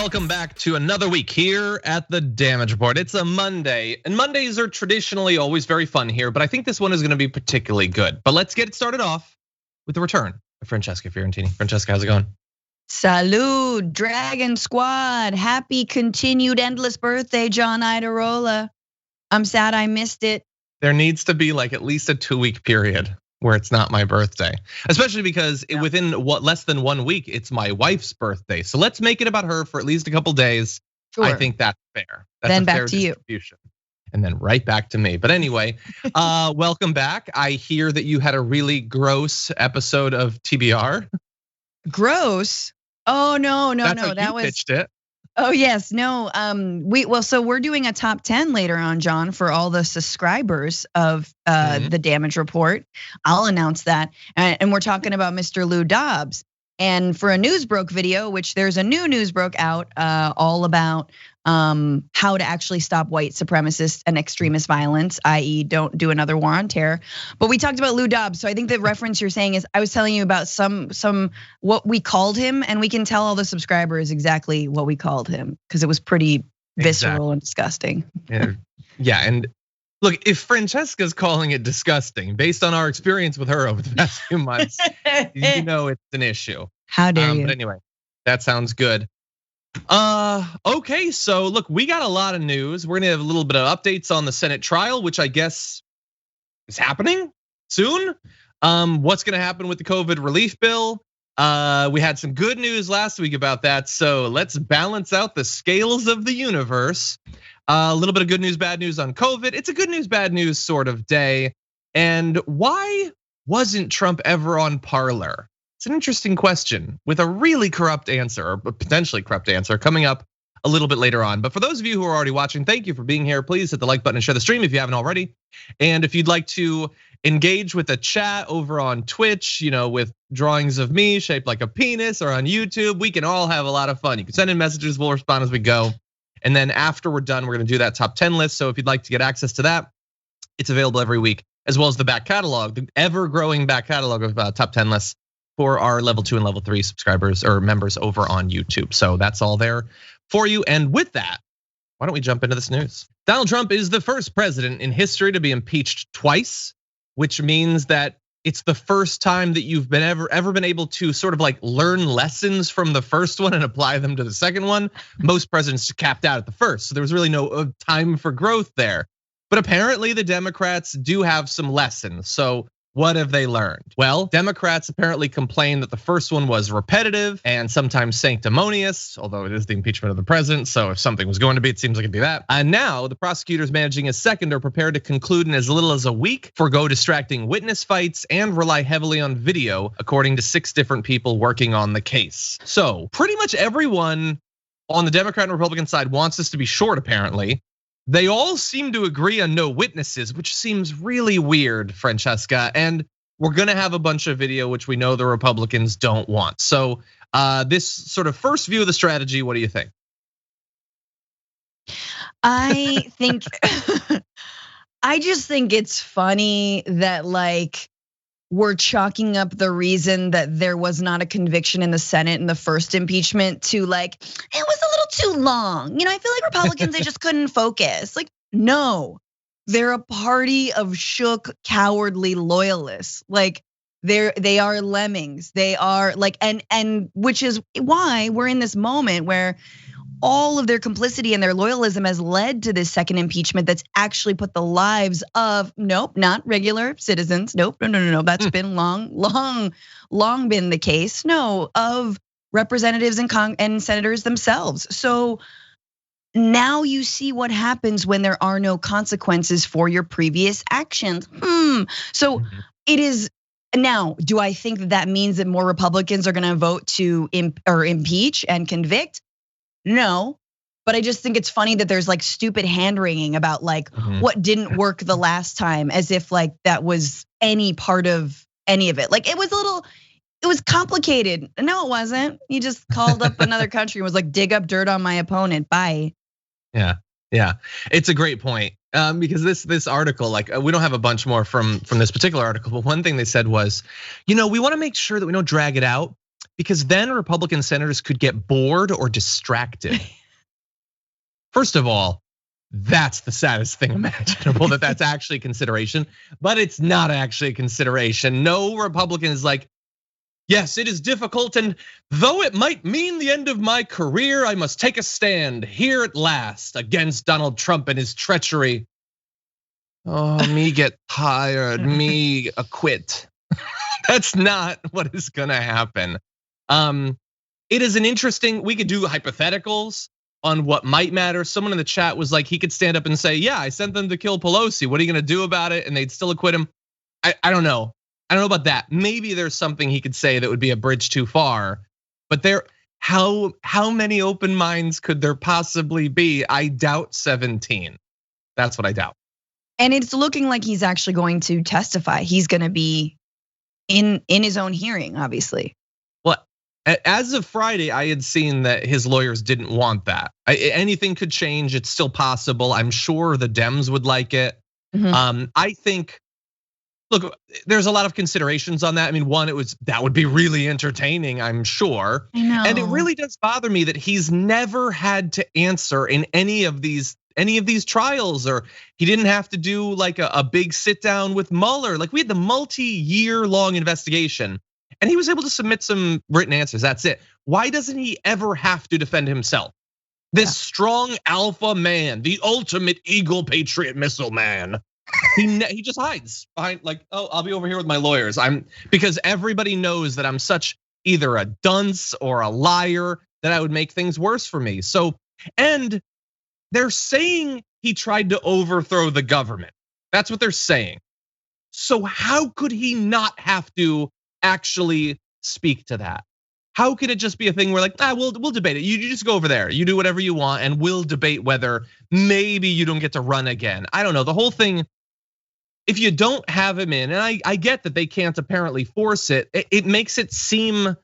welcome back to another week here at the Damage Report. It's a Monday, and Mondays are traditionally always very fun here, but I think this one is gonna be particularly good. But let's get it started off with the return of Francesca Fiorentini. Francesca, how's it going? Salud, Dragon Squad. Happy continued endless birthday, John Idarola. I'm sad I missed it. There needs to be like at least a 2-week period where it's not my birthday, especially because within less than 1 week, it's my wife's birthday. So let's make it about her for at least a couple days. Sure. I think that's fair. That's then a back fair to distribution. And then right back to me. But anyway, welcome back. I hear that you had a really gross episode of TBR. Gross? Oh no, That's how you pitched it. Oh yes, no. So we're doing a top 10 later on, John, for all the subscribers of the Damage Report. I'll announce that, and we're talking about Mr. Lou Dobbs. And for a Newsbroke video, which there's a new Newsbroke out, all about how to actually stop white supremacist and extremist violence, i.e. don't do another war on terror. But we talked about Lou Dobbs. So I think the reference you're saying is, I was telling you about some what we called him, and we can tell all the subscribers exactly what we called him, because it was pretty visceral and disgusting. Yeah, and look, if Francesca's calling it disgusting, based on our experience with her over the past few months, you know it's an issue. How dare you? But anyway, that sounds good. Okay, so look, we got a lot of news. We're gonna have a little bit of updates on the Senate trial, which I guess is happening soon. What's gonna happen with the COVID relief bill? We had some good news last week about that, so let's balance out the scales of the universe. A little bit of good news, bad news on COVID. It's a good news, bad news sort of day. And why wasn't Trump ever on Parler? It's an interesting question with a really corrupt answer, or potentially corrupt answer, coming up a little bit later on. But for those of you who are already watching, thank you for being here. Please hit the like button and share the stream if you haven't already. And if you'd like to engage with a chat over on Twitch, with drawings of me shaped like a penis, or on YouTube, we can all have a lot of fun. You can send in messages, we'll respond as we go. And then after we're done, we're gonna do that top 10 list. So if you'd like to get access to that, it's available every week, as well as the back catalog, the ever-growing back catalog of top 10 lists for our level 2 and level 3 subscribers or members over on YouTube. So that's all there for you. And with that, why don't we jump into this news? Donald Trump is the first president in history to be impeached twice, which means that it's the first time that you've been ever been able to sort of like learn lessons from the first one and apply them to the second one. Most presidents capped out at the first, so there was really no time for growth there. But apparently the Democrats do have some lessons. So what have they learned? Well, Democrats apparently complained that the first one was repetitive and sometimes sanctimonious, although it is the impeachment of the president. So if something was going to be, it seems like it'd be that. And now the prosecutors managing a second are prepared to conclude in as little as a week, forgo distracting witness fights, and rely heavily on video, according to 6 different people working on the case. So pretty much everyone on the Democrat and Republican side wants this to be short, apparently. They all seem to agree on no witnesses, which seems really weird, Francesca. And we're gonna have a bunch of video, which we know the Republicans don't want. So this sort of first view of the strategy, what do you think? I just think it's funny that we're chalking up the reason that there was not a conviction in the Senate in the first impeachment to it was a little too long. I feel like Republicans, they just couldn't focus. No, they're a party of shook, cowardly loyalists. They are lemmings. They are and which is why we're in this moment where all of their complicity and their loyalism has led to this second impeachment that's actually put the lives of, not regular citizens. No. That's been long been the case. No, of representatives and senators themselves. So now you see what happens when there are no consequences for your previous actions. So it is. Now, do I think that means that more Republicans are gonna vote to impeach and convict? No, but I just think it's funny that there's stupid hand wringing about what didn't work the last time, as if that was any part of any of it. It was complicated. No, it wasn't. You just called up another country and was dig up dirt on my opponent. Bye. Yeah, it's a great point. Because this article, we don't have a bunch more from this particular article, but one thing they said was, we want to make sure that we don't drag it out. because then Republican senators could get bored or distracted. First of all, that's the saddest thing imaginable, that's actually a consideration, but it's not actually a consideration. No Republican is like, yes, it is difficult, and though it might mean the end of my career, I must take a stand here at last against Donald Trump and his treachery. Oh, me get tired, me acquit. That's not what is gonna happen. It is an interesting, we could do hypotheticals on what might matter. Someone in the chat was like, he could stand up and say, yeah, I sent them to kill Pelosi. What are you gonna do about it? And they'd still acquit him. I don't know. I don't know about that. Maybe there's something he could say that would be a bridge too far. But how many open minds could there possibly be? I doubt 17. That's what I doubt. And it's looking like he's actually going to testify. He's gonna be in his own hearing, obviously. Well, as of Friday, I had seen that his lawyers didn't want that. Anything could change. It's still possible. I'm sure the Dems would like it. I think, look, there's a lot of considerations on that. I mean, one, that would be really entertaining, I'm sure. I know. And it really does bother me that he's never had to answer in any of these trials, or he didn't have to do like a big sit down with Mueller. Like, we had the multi-year long investigation and he was able to submit some written answers. That's it. Why doesn't he ever have to defend himself? This strong alpha man, the ultimate Eagle Patriot missile man. He just hides behind like, oh, I'll be over here with my lawyers. Because everybody knows that I'm such either a dunce or a liar that I would make things worse for me. So, and they're saying he tried to overthrow the government. That's what they're saying. So how could he not have to actually speak to that? How could it just be a thing where like, we'll debate it. You just go over there. You do whatever you want and we'll debate whether maybe you don't get to run again. I don't know. The whole thing, if you don't have him in, and I get that they can't apparently force it, it makes it seem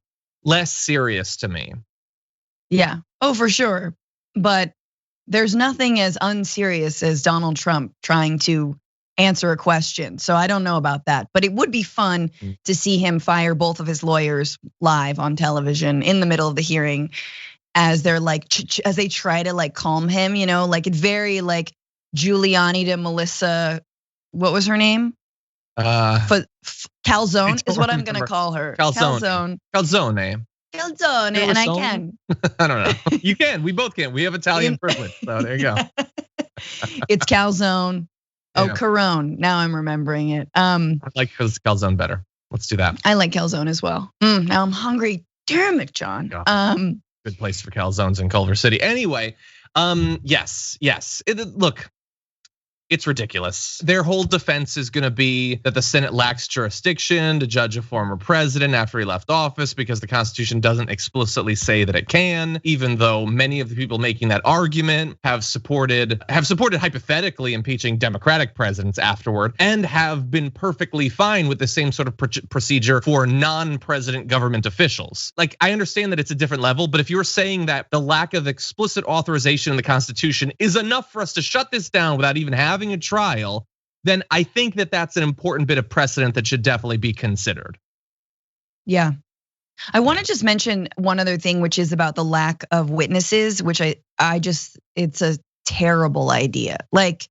less serious to me. Yeah, oh, for sure. But there's nothing as unserious as Donald Trump trying to answer a question. So I don't know about that, but it would be fun to see him fire both of his lawyers live on television in the middle of the hearing as they're like, as they try to like calm him, like it very like Giuliani to Melissa, what was her name? Calzone is what I'm gonna call her. Calzone. Calzone, and I can. I don't know. You can. We both can. We have Italian privilege, so there you go. It's calzone. Oh, Carone. Now I'm remembering it. I like calzone better. Let's do that. I like calzone as well. Now I'm hungry. Damn it, John. Good place for calzones in Culver City. Anyway, yes. Look. It's ridiculous. Their whole defense is gonna be that the Senate lacks jurisdiction to judge a former president after he left office because the Constitution doesn't explicitly say that it can, even though many of the people making that argument have supported hypothetically impeaching Democratic presidents afterward and have been perfectly fine with the same sort of procedure for non-president government officials. Like, I understand that it's a different level, but if you're saying that the lack of explicit authorization in the Constitution is enough for us to shut this down without even having a trial, then I think that that's an important bit of precedent that should definitely be considered. Yeah. I want to just mention one other thing, which is about the lack of witnesses, which it's a terrible idea. Like,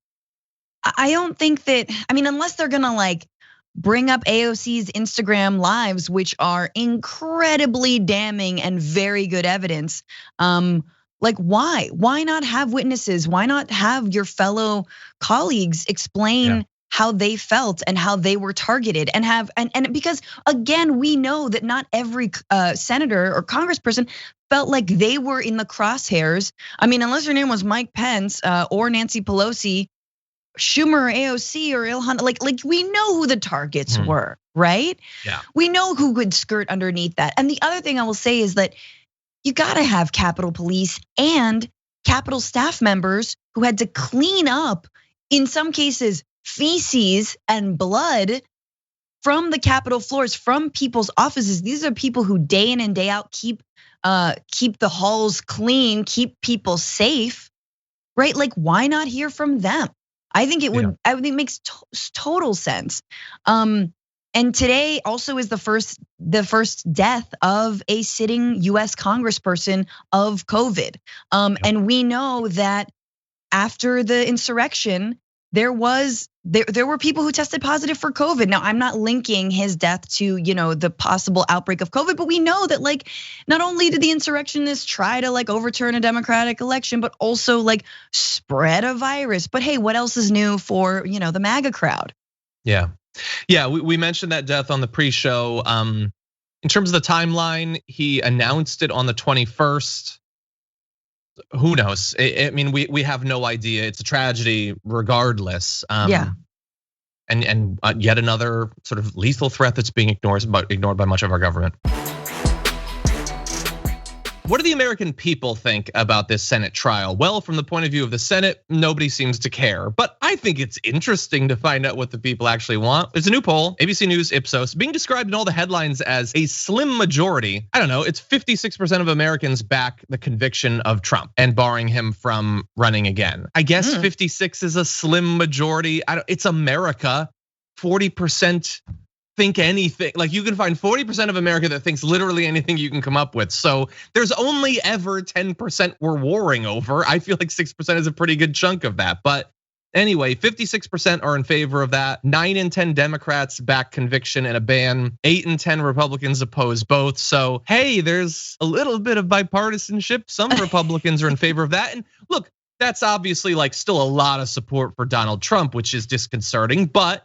I don't think that, unless they're gonna like bring up AOC's Instagram lives, which are incredibly damning and very good evidence. Like, why? Why not have witnesses? Why not have your fellow colleagues explain how they felt and how they were targeted and because again, we know that not every senator or congressperson felt like they were in the crosshairs. Unless your name was Mike Pence or Nancy Pelosi, Schumer or AOC or Ilhan, like we know who the targets were, right? Yeah. We know who could skirt underneath that. And the other thing I will say is that you gotta have Capitol Police and Capitol staff members who had to clean up, in some cases, feces and blood from the Capitol floors, from people's offices. These are people who day in and day out keep the halls clean, keep people safe, right? Like, why not hear from them? I think it would. I think it makes total sense. And today also is the first death of a sitting US congressperson of COVID. And we know that after the insurrection, there were people who tested positive for COVID. Now, I'm not linking his death to, the possible outbreak of COVID, but we know that like not only did the insurrectionists try to like overturn a democratic election, but also like spread a virus. But hey, what else is new for, the MAGA crowd? Yeah. We mentioned that death on the pre-show. In terms of the timeline, he announced it on the 21st. Who knows? I mean, we have no idea. It's a tragedy, regardless. Yeah. And yet another sort of lethal threat that's being ignored by much of our government. What do the American people think about this Senate trial? Well, from the point of view of the Senate, nobody seems to care. But I think it's interesting to find out what the people actually want. There's a new poll, ABC News Ipsos, being described in all the headlines as a slim majority. I don't know, it's 56% of Americans back the conviction of Trump and barring him from running again. I guess 56 is a slim majority. It's America. 40% think anything. Like you can find 40% of America that thinks literally anything you can come up with. So there's only ever 10% we're warring over. I feel like 6% is a pretty good chunk of that. But anyway, 56% are in favor of that. 9 in 10 Democrats back conviction and a ban. 8 in 10 Republicans oppose both. So hey, there's a little bit of bipartisanship. Some Republicans are in favor of that. And look, that's obviously like still a lot of support for Donald Trump, which is disconcerting. But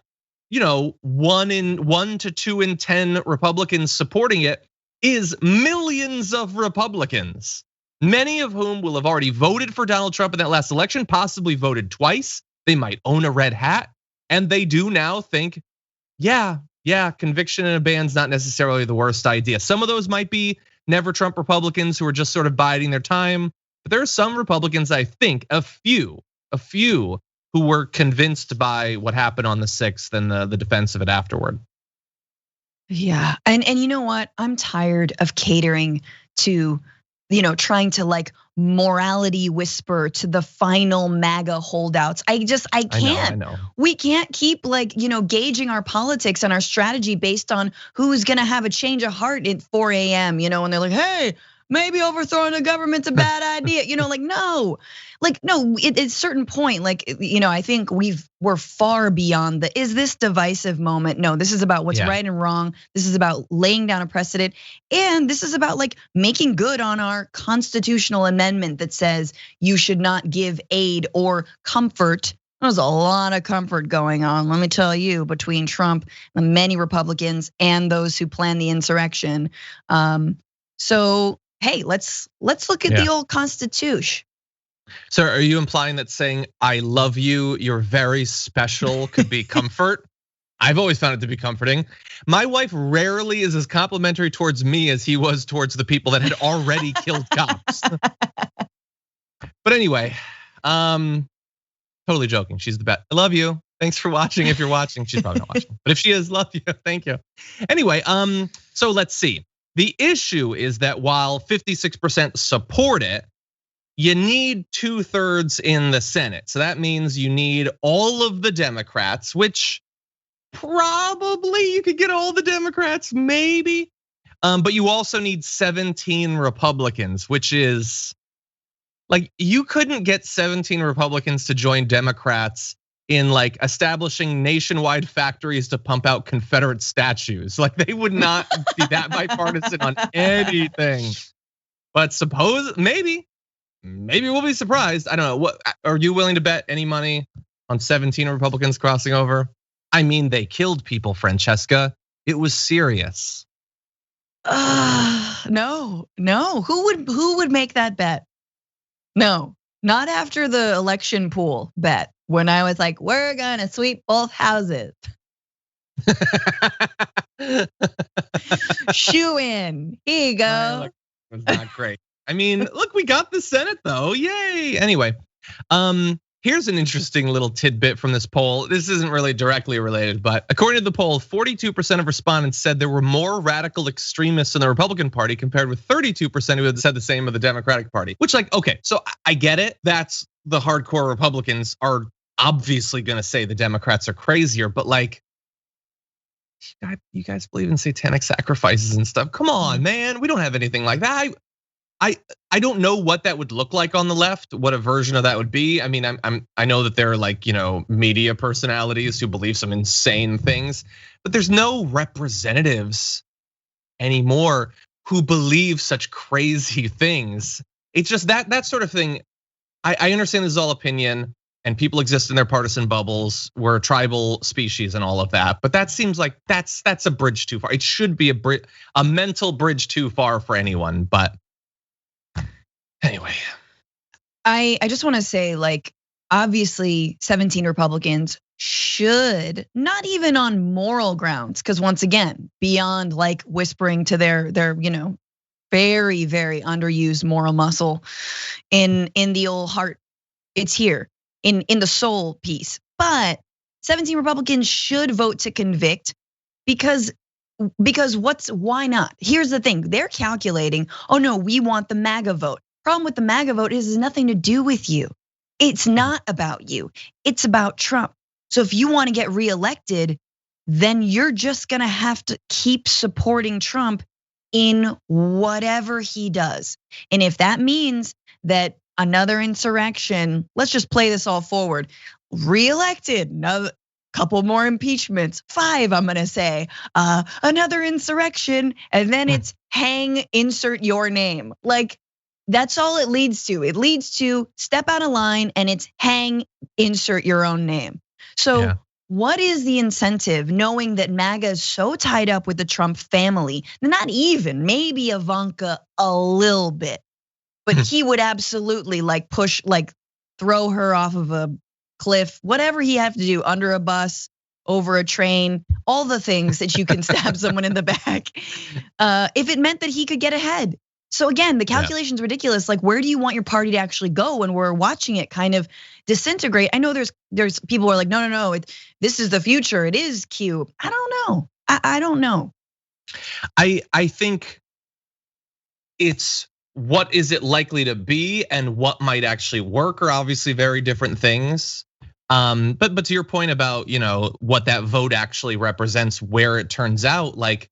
1 to 2 in 10 Republicans supporting it is millions of Republicans, many of whom will have already voted for Donald Trump in that last election, possibly voted twice. They might own a red hat, and they do now think, yeah, conviction and a ban's not necessarily the worst idea. Some of those might be never Trump Republicans who are just sort of biding their time, but there are some Republicans, I think, a few who were convinced by what happened on the 6th and the defense of it afterward. Yeah, and you know what? I'm tired of catering to, trying to like morality whisper to the final MAGA holdouts. I can't. I know. We can't keep like, gauging our politics and our strategy based on who's gonna have a change of heart at 4 a.m., and they're like, hey, maybe overthrowing the government's a bad idea. No. At a certain point, I think we're far beyond the is this divisive moment. No, this is about what's right and wrong. This is about laying down a precedent. And this is about like making good on our constitutional amendment that says you should not give aid or comfort. There's a lot of comfort going on, let me tell you, between Trump and many Republicans and those who plan the insurrection. So hey, let's look at the old Constitution. So are you implying that saying, I love you, you're very special could be comfort? I've always found it to be comforting. My wife rarely is as complimentary towards me as he was towards the people that had already killed cops. But anyway, totally joking. She's the best. I love you. Thanks for watching. If you're watching, she's probably not watching. But if she is, love you. Thank you. Anyway, so let's see. The issue is that while 56% support it, you need 2/3 in the Senate. So that means you need all of the Democrats, which probably you could get all the Democrats, maybe. But you also need 17 Republicans, which is like you couldn't get 17 Republicans to join Democrats in like establishing nationwide factories to pump out Confederate statues. Like they would not be that bipartisan on anything. But suppose maybe we'll be surprised. I don't know. What are you willing to bet any money on 17 Republicans crossing over? I mean, they killed people, Francesca. It was serious. No. Who would make that bet? No, not after the election pool bet. When I was like, we're gonna sweep both houses. Shoo in. Here you go. It was not great. I mean, look, we got the Senate though. Yay. Anyway, here's an interesting little tidbit from this poll. This isn't really directly related, but according to the poll, 42% of respondents said there were more radical extremists in the Republican Party compared with 32% who had said the same of the Democratic Party. Which like, okay, so I get it. That's the hardcore Republicans are obviously gonna say the Democrats are crazier, but like, you guys believe in satanic sacrifices and stuff. Come on, man. We don't have anything like that. I don't know what that would look like on the left, what a version of that would be. I mean, I know that there are like, media personalities who believe some insane things, but there's no representatives anymore who believe such crazy things. It's just that sort of thing. I understand this is all opinion and people exist in their partisan bubbles. We're a tribal species and all of that, but that seems like that's a bridge too far. It should be a mental bridge too far for anyone, but anyway. I just want to say, like, obviously 17 Republicans should, not even on moral grounds, because once again, beyond like whispering to their very, very underused moral muscle in the old heart, it's here in the soul piece. But 17 Republicans should vote to convict because why not? Here's the thing, they're calculating, oh no, we want the MAGA vote. Problem with the MAGA vote is it has nothing to do with you. It's not about you, it's about Trump. So if you want to get reelected, then you're just gonna have to keep supporting Trump in whatever he does. And if that means that another insurrection, let's just play this all forward, reelected, another couple more impeachments, 5, I'm gonna say, another insurrection, and then it's hang, insert your name. Like, that's all it leads to. It leads to step out of line and it's hang, insert your own name. So what is the incentive knowing that MAGA is so tied up with the Trump family? Not even, maybe Ivanka a little bit, but he would absolutely like push, like throw her off of a cliff, whatever he have to do, under a bus, over a train, all the things that you can stab someone in the back, if it meant that he could get ahead. So again, the calculation's ridiculous. Like, where do you want your party to actually go when we're watching it kind of disintegrate? I know there's people who are like, no, this is the future. It is Q. I don't know. I don't know. I think it's what is it likely to be and what might actually work are obviously very different things. But to your point about, what that vote actually represents, where it turns out, like,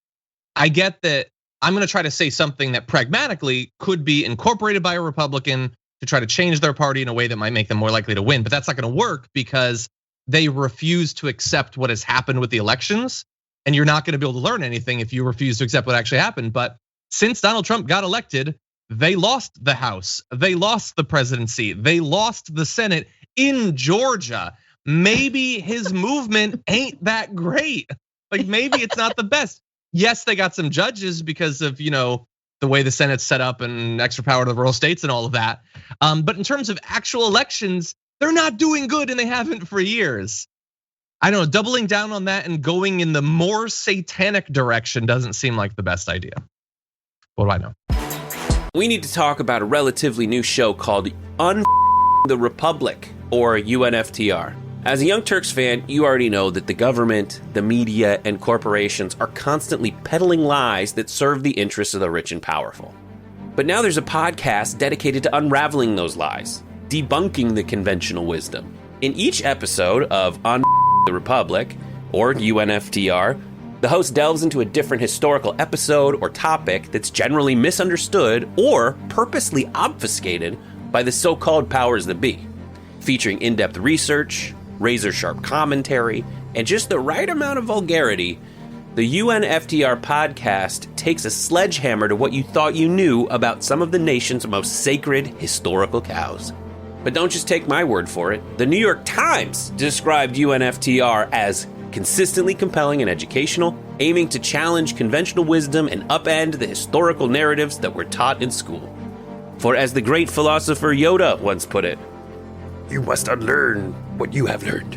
I get that. I'm gonna try to say something that pragmatically could be incorporated by a Republican to try to change their party in a way that might make them more likely to win. But that's not gonna work because they refuse to accept what has happened with the elections. And you're not gonna be able to learn anything if you refuse to accept what actually happened. But since Donald Trump got elected, they lost the House, they lost the presidency, they lost the Senate in Georgia. Maybe his movement ain't that great. Like, maybe it's not the best. Yes, they got some judges because of, the way the Senate's set up and extra power to the rural states and all of that. But in terms of actual elections, they're not doing good and they haven't for years. I don't know, doubling down on that and going in the more satanic direction doesn't seem like the best idea. What do I know? We need to talk about a relatively new show called the Republic, or UNFTR. As a Young Turks fan, you already know that the government, the media, and corporations are constantly peddling lies that serve the interests of the rich and powerful. But now there's a podcast dedicated to unraveling those lies, debunking the conventional wisdom. In each episode of the Republic, or UNFTR, the host delves into a different historical episode or topic that's generally misunderstood or purposely obfuscated by the so-called powers that be, featuring in-depth research, razor-sharp commentary, and just the right amount of vulgarity. The UNFTR podcast takes a sledgehammer to what you thought you knew about some of the nation's most sacred historical cows. But don't just take my word for it. The New York Times described UNFTR as consistently compelling and educational, aiming to challenge conventional wisdom and upend the historical narratives that were taught in school. For as the great philosopher Yoda once put it, "You must unlearn what you have learned."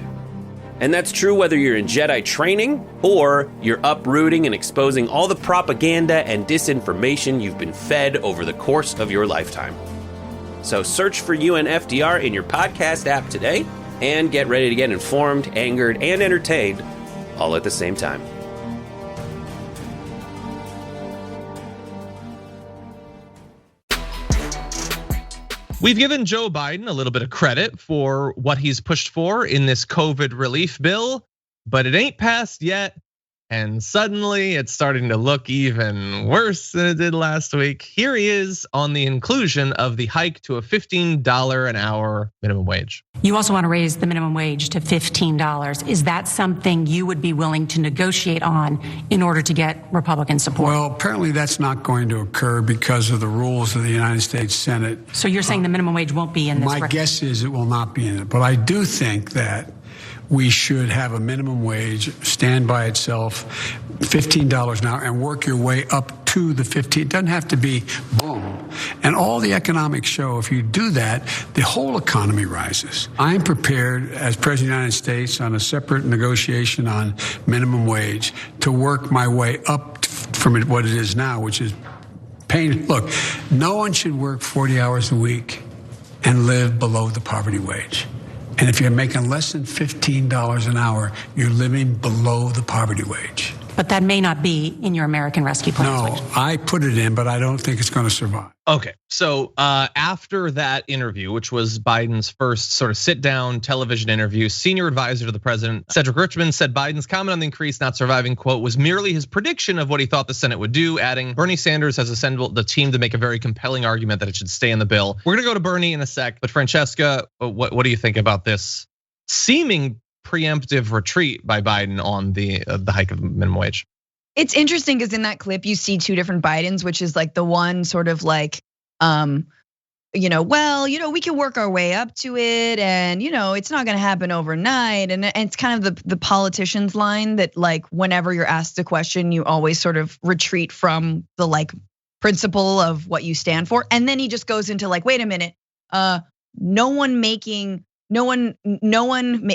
And that's true whether you're in Jedi training or you're uprooting and exposing all the propaganda and disinformation you've been fed over the course of your lifetime. So search for UNFTR in your podcast app today and get ready to get informed, angered, and entertained all at the same time. We've given Joe Biden a little bit of credit for what he's pushed for in this COVID relief bill, but it ain't passed yet. And suddenly it's starting to look even worse than it did last week. Here he is on the inclusion of the hike to a $15 an hour minimum wage. You also want to raise the minimum wage to $15. Is that something you would be willing to negotiate on in order to get Republican support? Well, apparently that's not going to occur because of the rules of the United States Senate. So you're saying the minimum wage won't be in this? My guess is it will not be in it. But I do think that we should have a minimum wage stand by itself, $15 an hour, and work your way up to the 15. It doesn't have to be boom. And all the economics show if you do that, the whole economy rises. I'm prepared as President of the United States on a separate negotiation on minimum wage to work my way up from what it is now, which is pain. Look, no one should work 40 hours a week and live below the poverty wage. And if you're making less than $15 an hour, you're living below the poverty wage. But that may not be in your American Rescue Plan. No, I put it in, but I don't think it's going to survive. Okay, so after that interview, which was Biden's first sort of sit-down television interview, senior advisor to the president, Cedric Richmond, said Biden's comment on the increase not surviving, quote, was merely his prediction of what he thought the Senate would do, adding Bernie Sanders has assembled the team to make a very compelling argument that it should stay in the bill. We're gonna go to Bernie in a sec, but Francesca, what do you think about this seeming preemptive retreat by Biden on the hike of minimum wage? It's interesting because in that clip you see two different Bidens, which is like the one sort of like, well, we can work our way up to it, and it's not going to happen overnight, and it's kind of the politician's line that like whenever you're asked a question, you always sort of retreat from the like principle of what you stand for, and then he just goes into like, wait a minute, no one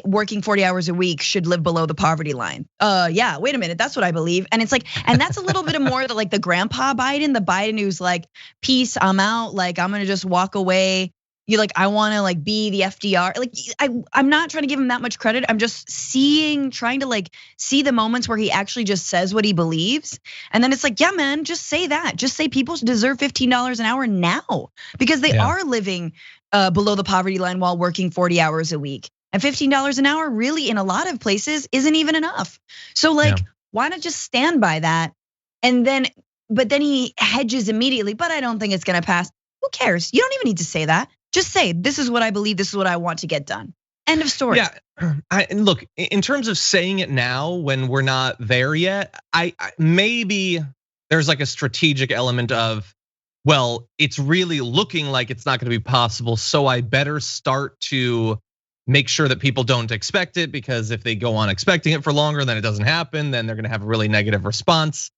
working 40 hours a week should live below the poverty line. Yeah, wait a minute, that's what I believe. And it's like, and that's a little bit more like the grandpa Biden, the Biden who's like, peace, I'm out, like I'm gonna just walk away. I wanna like be the FDR. Like I'm not trying to give him that much credit. I'm just trying to like see the moments where he actually just says what he believes. And then it's like, yeah, man, just say that. Just say people deserve $15 an hour now because they are living below the poverty line while working 40 hours a week. And $15 an hour really in a lot of places isn't even enough. So like, why not just stand by that? But then he hedges immediately, but I don't think it's gonna pass. Who cares? You don't even need to say that. Just say, this is what I believe, this is what I want to get done. End of story. Yeah, and look, in terms of saying it now when we're not there yet, I maybe there's like a strategic element of, well, it's really looking like it's not gonna be possible, so I better start to make sure that people don't expect it, because if they go on expecting it for longer, then it doesn't happen, then they're gonna have a really negative response.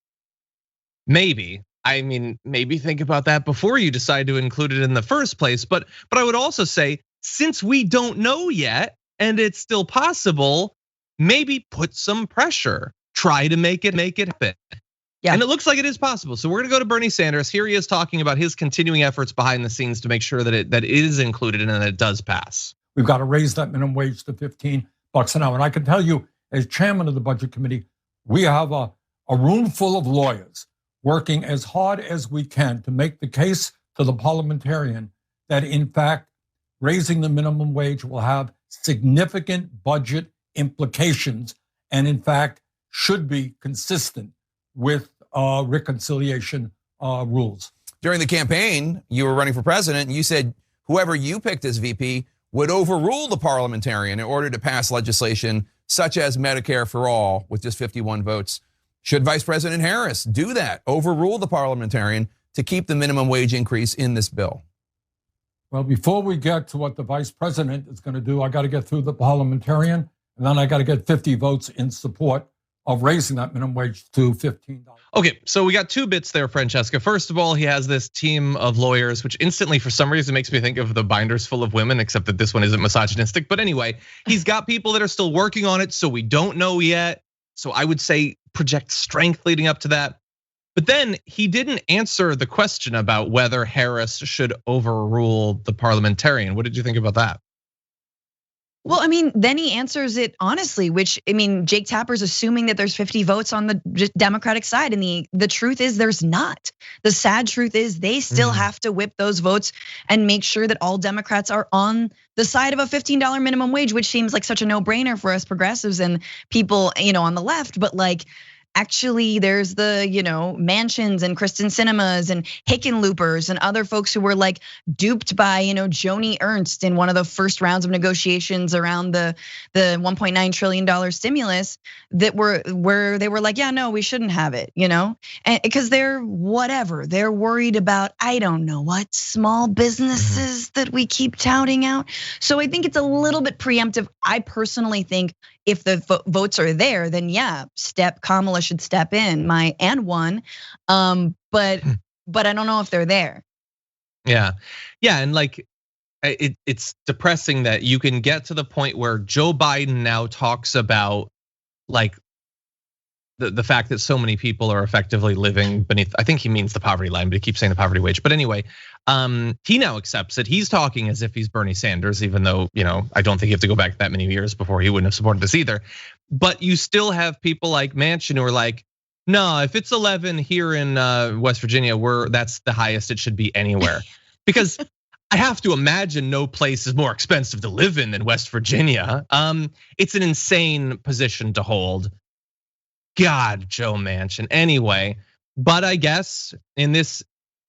Maybe, I mean, maybe think about that before you decide to include it in the first place. But I would also say, since we don't know yet, and it's still possible, maybe put some pressure, try to make it happen. Yeah. And it looks like it is possible. So we're gonna go to Bernie Sanders. Here he is talking about his continuing efforts behind the scenes to make sure that it is included and that it does pass. We've got to raise that minimum wage to $15 an hour. And I can tell you, as chairman of the budget committee, we have a room full of lawyers working as hard as we can to make the case to the parliamentarian that in fact, raising the minimum wage will have significant budget implications and in fact, should be consistent with reconciliation rules. During the campaign, you were running for president and you said whoever you picked as VP would overrule the parliamentarian in order to pass legislation such as Medicare for All with just 51 votes. Should Vice President Harris do that, overrule the parliamentarian to keep the minimum wage increase in this bill? Well, before we get to what the vice president is going to do, I got to get through the parliamentarian, and then I got to get 50 votes in support of raising that minimum wage to $15. Okay, so we got two bits there, Francesca. First of all, he has this team of lawyers, which instantly, for some reason, makes me think of the Binders Full of Women, except that this one isn't misogynistic. But anyway, he's got people that are still working on it, so we don't know yet. So I would say project strength leading up to that. But then he didn't answer the question about whether Harris should overrule the parliamentarian. What did you think about that? Well, I mean, then he answers it honestly, which, I mean, Jake Tapper's assuming that there's 50 votes on the Democratic side, and the truth is there's not. The sad truth is they still have to whip those votes and make sure that all Democrats are on the side of a $15 minimum wage, which seems like such a no-brainer for us progressives and people, on the left. But like, actually there's the, Mansions and Kristen Cinemas and Hickenloopers and other folks who were like duped by, Joni Ernst in one of the first rounds of negotiations around the $1.9 trillion stimulus that where they were like, yeah, no, we shouldn't have it, and because they're worried about, I don't know what, small businesses that we keep touting out. So I think it's a little bit preemptive. I personally think if the votes are there, then yeah, Kamala should step in, but I don't know if they're there. Yeah, and like it's depressing that you can get to the point where Joe Biden now talks about like the fact that so many people are effectively living beneath, I think he means the poverty line, but he keeps saying the poverty wage. But anyway, he now accepts it. He's talking as if he's Bernie Sanders, even though, I don't think you have to go back that many years before he wouldn't have supported this either. But you still have people like Manchin who are like, no, if it's 11 here in West Virginia, that's the highest it should be anywhere. Because I have to imagine no place is more expensive to live in than West Virginia. It's an insane position to hold. God, Joe Manchin. Anyway, but I guess in this,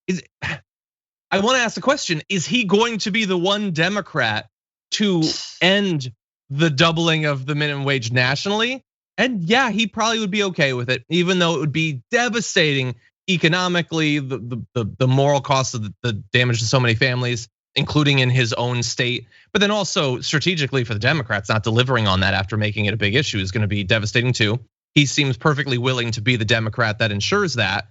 I want to ask the question, is he going to be the one Democrat to end the doubling of the minimum wage nationally? And yeah, he probably would be okay with it, even though it would be devastating economically, the moral cost of the damage to so many families, including in his own state. But then also strategically for the Democrats, not delivering on that after making it a big issue is going to be devastating too. He seems perfectly willing to be the Democrat that ensures that.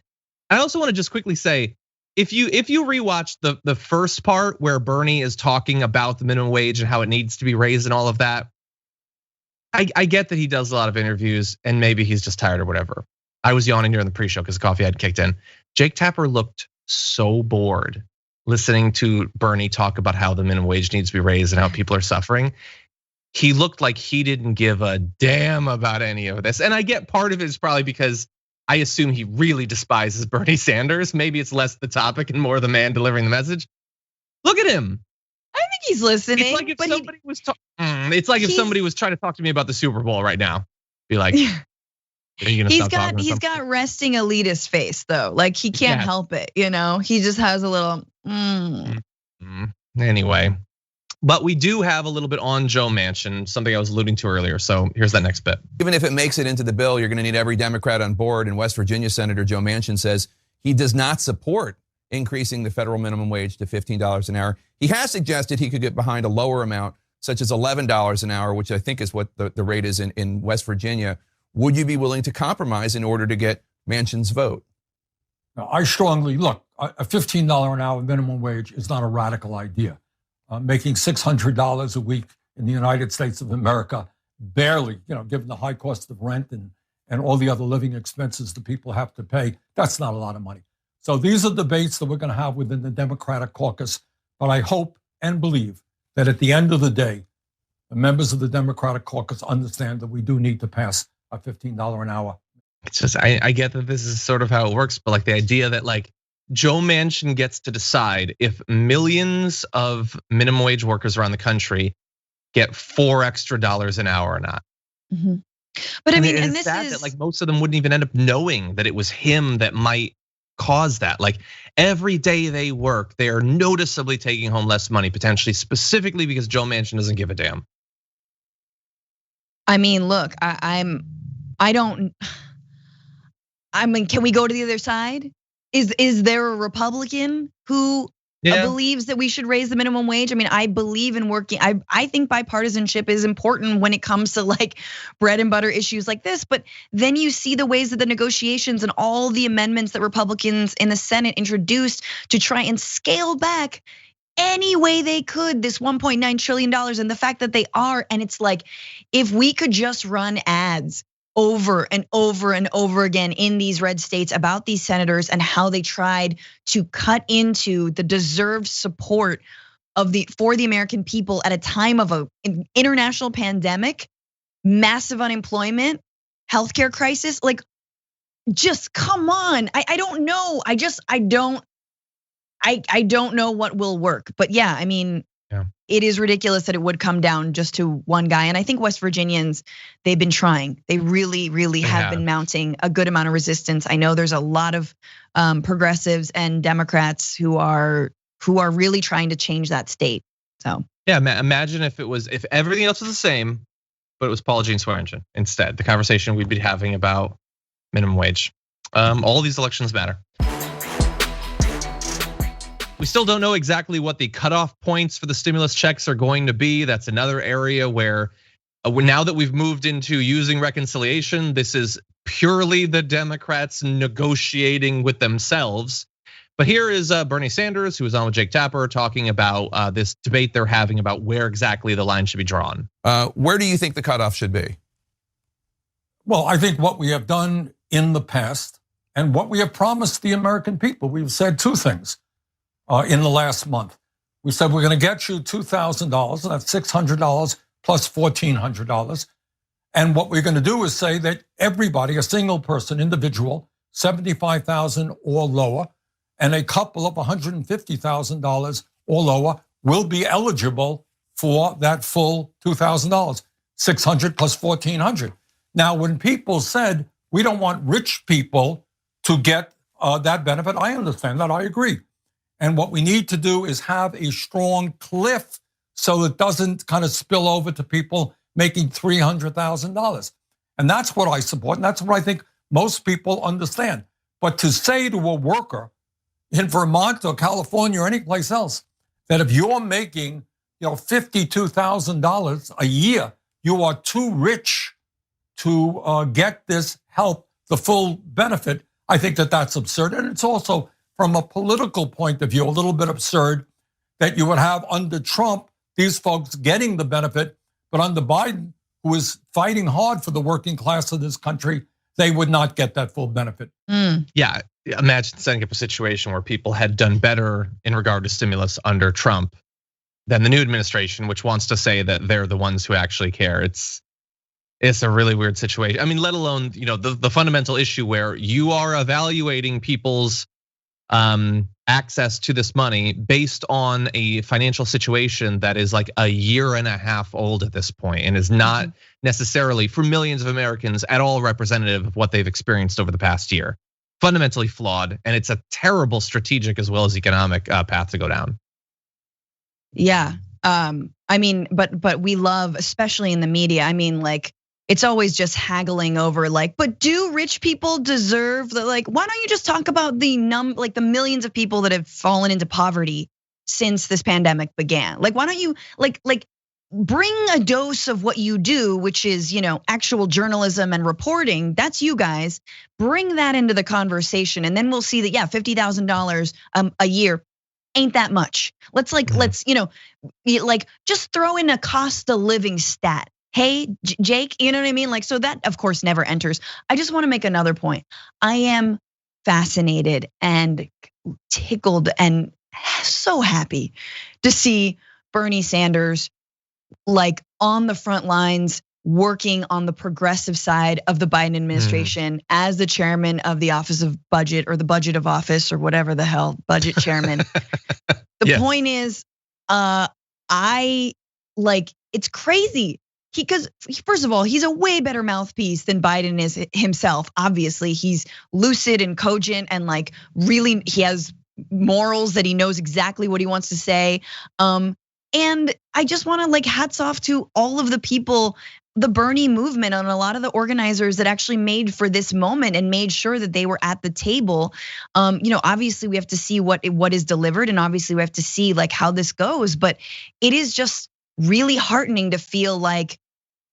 I also want to just quickly say, if you rewatch the first part where Bernie is talking about the minimum wage and how it needs to be raised and all of that, I get that he does a lot of interviews and maybe he's just tired or whatever. I was yawning during the pre-show because coffee had kicked in. Jake Tapper looked so bored listening to Bernie talk about how the minimum wage needs to be raised and how people are suffering. He looked like he didn't give a damn about any of this. And I get part of it is probably because I assume he really despises Bernie Sanders. Maybe it's less the topic and more the man delivering the message. Look at him. I think he's listening. It's like if somebody was if somebody was trying to talk to me about the Super Bowl right now. Be like, are you gonna stop talking? He's got resting elitist face though. Like he can't help it, He just has a little. Anyway. But we do have a little bit on Joe Manchin, something I was alluding to earlier. So here's that next bit. Even if it makes it into the bill, you're going to need every Democrat on board. And West Virginia Senator Joe Manchin says he does not support increasing the federal minimum wage to $15 an hour. He has suggested he could get behind a lower amount, such as $11 an hour, which I think is what the rate is in West Virginia. Would you be willing to compromise in order to get Manchin's vote? Now, I strongly look, a $15 an hour minimum wage is not a radical idea. Making $600 a week in the United States of America, barely, given the high cost of rent and all the other living expenses that people have to pay, that's not a lot of money. So these are debates that we're going to have within the Democratic caucus. But I hope and believe that at the end of the day, the members of the Democratic caucus understand that we do need to pass a $15 an hour. It's just, I get that this is sort of how it works, but like the idea that like Joe Manchin gets to decide if millions of minimum wage workers around the country get $4 extra an hour or not. Mm-hmm. But I mean, and this it's sad is that like most of them wouldn't even end up knowing that it was him that might cause that. Like every day they work, they are noticeably taking home less money, potentially specifically because Joe Manchin doesn't give a damn. I mean, look, I mean, can we go to the other side? Is there a Republican who believes that we should raise the minimum wage? I mean, I believe in working. I think bipartisanship is important when it comes to like bread and butter issues like this. But then you see the ways that the negotiations and all the amendments that Republicans in the Senate introduced to try and scale back any way they could this $1.9 trillion, and the fact that they are, and it's like, if we could just run ads over and over and over again in these red states about these senators and how they tried to cut into the deserved support for the American people at a time of an international pandemic, massive unemployment, healthcare crisis, like just come on. I don't know. I don't know what will work. But yeah, I mean, it is ridiculous that it would come down just to one guy. And I think West Virginians, they've been trying. They really have been mounting a good amount of resistance. I know there's a lot of progressives and Democrats who are really trying to change that state. So yeah, imagine if everything else was the same, but it was Paula Jean Swearengin instead. The conversation we'd be having about minimum wage. All these elections matter. We still don't know exactly what the cutoff points for the stimulus checks are going to be. That's another area where now that we've moved into using reconciliation, this is purely the Democrats negotiating with themselves. But here is Bernie Sanders, who was on with Jake Tapper, talking about this debate they're having about where exactly the line should be drawn. Where do you think the cutoff should be? Well, I think what we have done in the past and what we have promised the American people, we've said two things in the last month. We said we're going to get you $2,000, and that's $600 plus $1,400. And what we're going to do is say that everybody, a single person, individual, $75,000 or lower, and a couple of $150,000 or lower will be eligible for that full $2,000, $600 plus $1,400. Now, when people said we don't want rich people to get that benefit, I understand that, I agree. And what we need to do is have a strong cliff so it doesn't kind of spill over to people making $300,000. And that's what I support, and that's what I think most people understand. But to say to a worker in Vermont or California or any place else that if you're making $52,000 a year, you are too rich to get this help, the full benefit, I think that that's absurd. And it's also, from a political point of view, a little bit absurd that you would have under Trump these folks getting the benefit, but under Biden, who is fighting hard for the working class of this country, they would not get that full benefit. Yeah, imagine setting up a situation where people had done better in regard to stimulus under Trump than the new administration, which wants to say that they're the ones who actually care. It's a really weird situation. I mean, let alone the fundamental issue where you are evaluating people's access to this money based on a financial situation that is like a year and a half old at this point and is not necessarily, for millions of Americans, at all representative of what they've experienced over the past year. Fundamentally flawed, and it's a terrible strategic as well as economic path to go down. Yeah, I mean, but we love, especially in the media, I mean, like, it's always just haggling over like, but do rich people deserve the, like, why don't you just talk about the the millions of people that have fallen into poverty since this pandemic began? Like, why don't you like bring a dose of what you do, which is, actual journalism and reporting. That's you guys. Bring that into the conversation, and then we'll see that, yeah, $50,000 a year ain't that much. Let's just throw in a cost of living stat. Hey, Jake, you know what I mean? Like, so that of course never enters. I just want to make another point. I am fascinated and tickled and so happy to see Bernie Sanders like on the front lines, working on the progressive side of the Biden administration as the chairman of the Office of Budget, or the Budget of Office, or whatever the hell, budget chairman. The point is, it's crazy. Because first of all, he's a way better mouthpiece than Biden is himself. Obviously, he's lucid and cogent, and like really, he has morals that he knows exactly what he wants to say. And I just want to hats off to all of the people, the Bernie movement, and a lot of the organizers that actually made for this moment and made sure that they were at the table. Obviously we have to see what is delivered, and obviously we have to see how this goes. But it is just really heartening to feel like,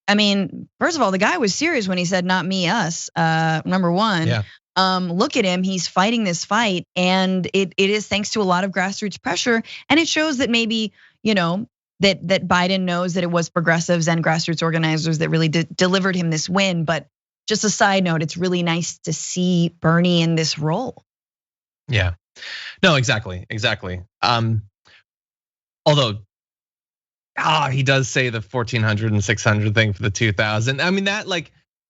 I mean, first of all, the guy was serious when he said "not me, us." Number one, look at him; he's fighting this fight, and it is thanks to a lot of grassroots pressure, and it shows that maybe that Biden knows that it was progressives and grassroots organizers that really delivered him this win. But just a side note, it's really nice to see Bernie in this role. Yeah, no, exactly. Although, he does say the 1,400 and 600 thing for the 2,000. I mean, that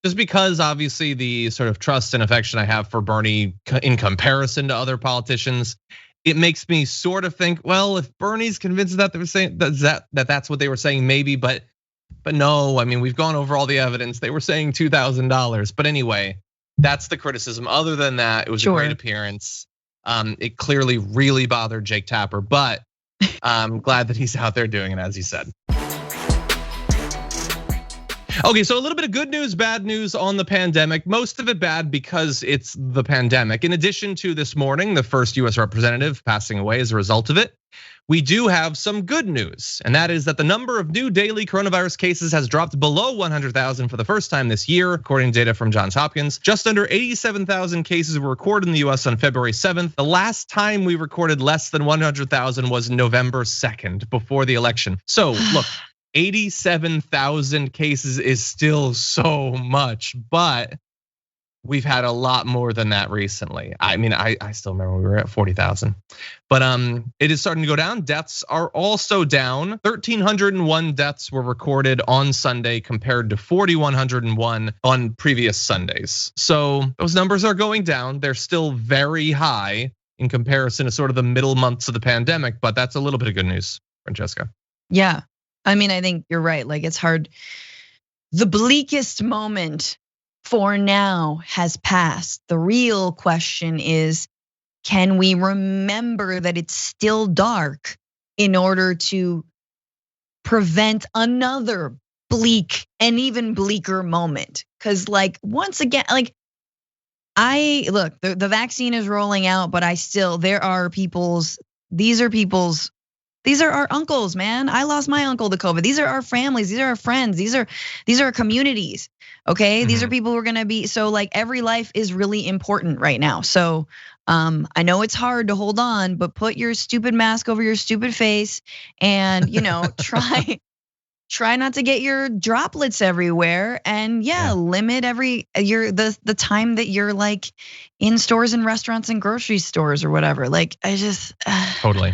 just because obviously the sort of trust and affection I have for Bernie in comparison to other politicians it makes me sort of think, well, if Bernie's convinced that they were saying that's what they were saying, maybe, but no, I mean, we've gone over all the evidence. They were saying $2,000. But anyway, that's the criticism. Other than that, it was a great appearance. It clearly really bothered Jake Tapper, but I'm glad that he's out there doing it, as he said. Okay, so a little bit of good news, bad news on the pandemic. Most of it bad because it's the pandemic. In addition to this morning, the first US representative passing away as a result of it, we do have some good news, and that is that the number of new daily coronavirus cases has dropped below 100,000 for the first time this year, according to data from Johns Hopkins. Just under 87,000 cases were recorded in the US on February 7th. The last time we recorded less than 100,000 was November 2nd, before the election. So look, 87,000 cases is still so much, but we've had a lot more than that recently. I mean, I still remember we were at 40,000, but it is starting to go down. Deaths are also down. 1,301 deaths were recorded on Sunday compared to 4,101 on previous Sundays. So those numbers are going down. They're still very high in comparison to sort of the middle months of the pandemic, but that's a little bit of good news, Francesca. Yeah, I mean, I think you're right. Like, it's hard. The bleakest moment for now has passed. The real question is, can we remember that it's still dark in order to prevent another bleak and even bleaker moment? Because like, once again, like, look, the vaccine is rolling out, but these are our uncles, man. I lost my uncle to COVID. These are our families. These are our friends. These are our communities. Okay, these are people who are gonna be, so like every life is really important right now. So I know it's hard to hold on, but put your stupid mask over your stupid face, and try not to get your droplets everywhere, and limit the time that you're like in stores and restaurants and grocery stores or whatever. Like, I just totally.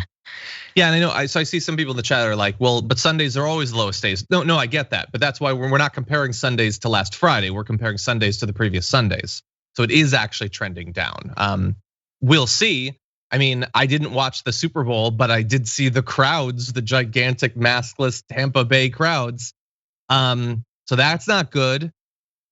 Yeah, and I know. So I see some people in the chat are like, "Well, but Sundays are always the lowest days." No, I get that, but that's why we're not comparing Sundays to last Friday. We're comparing Sundays to the previous Sundays. So it is actually trending down. We'll see. I mean, I didn't watch the Super Bowl, but I did see the crowds, the gigantic maskless Tampa Bay crowds. So that's not good.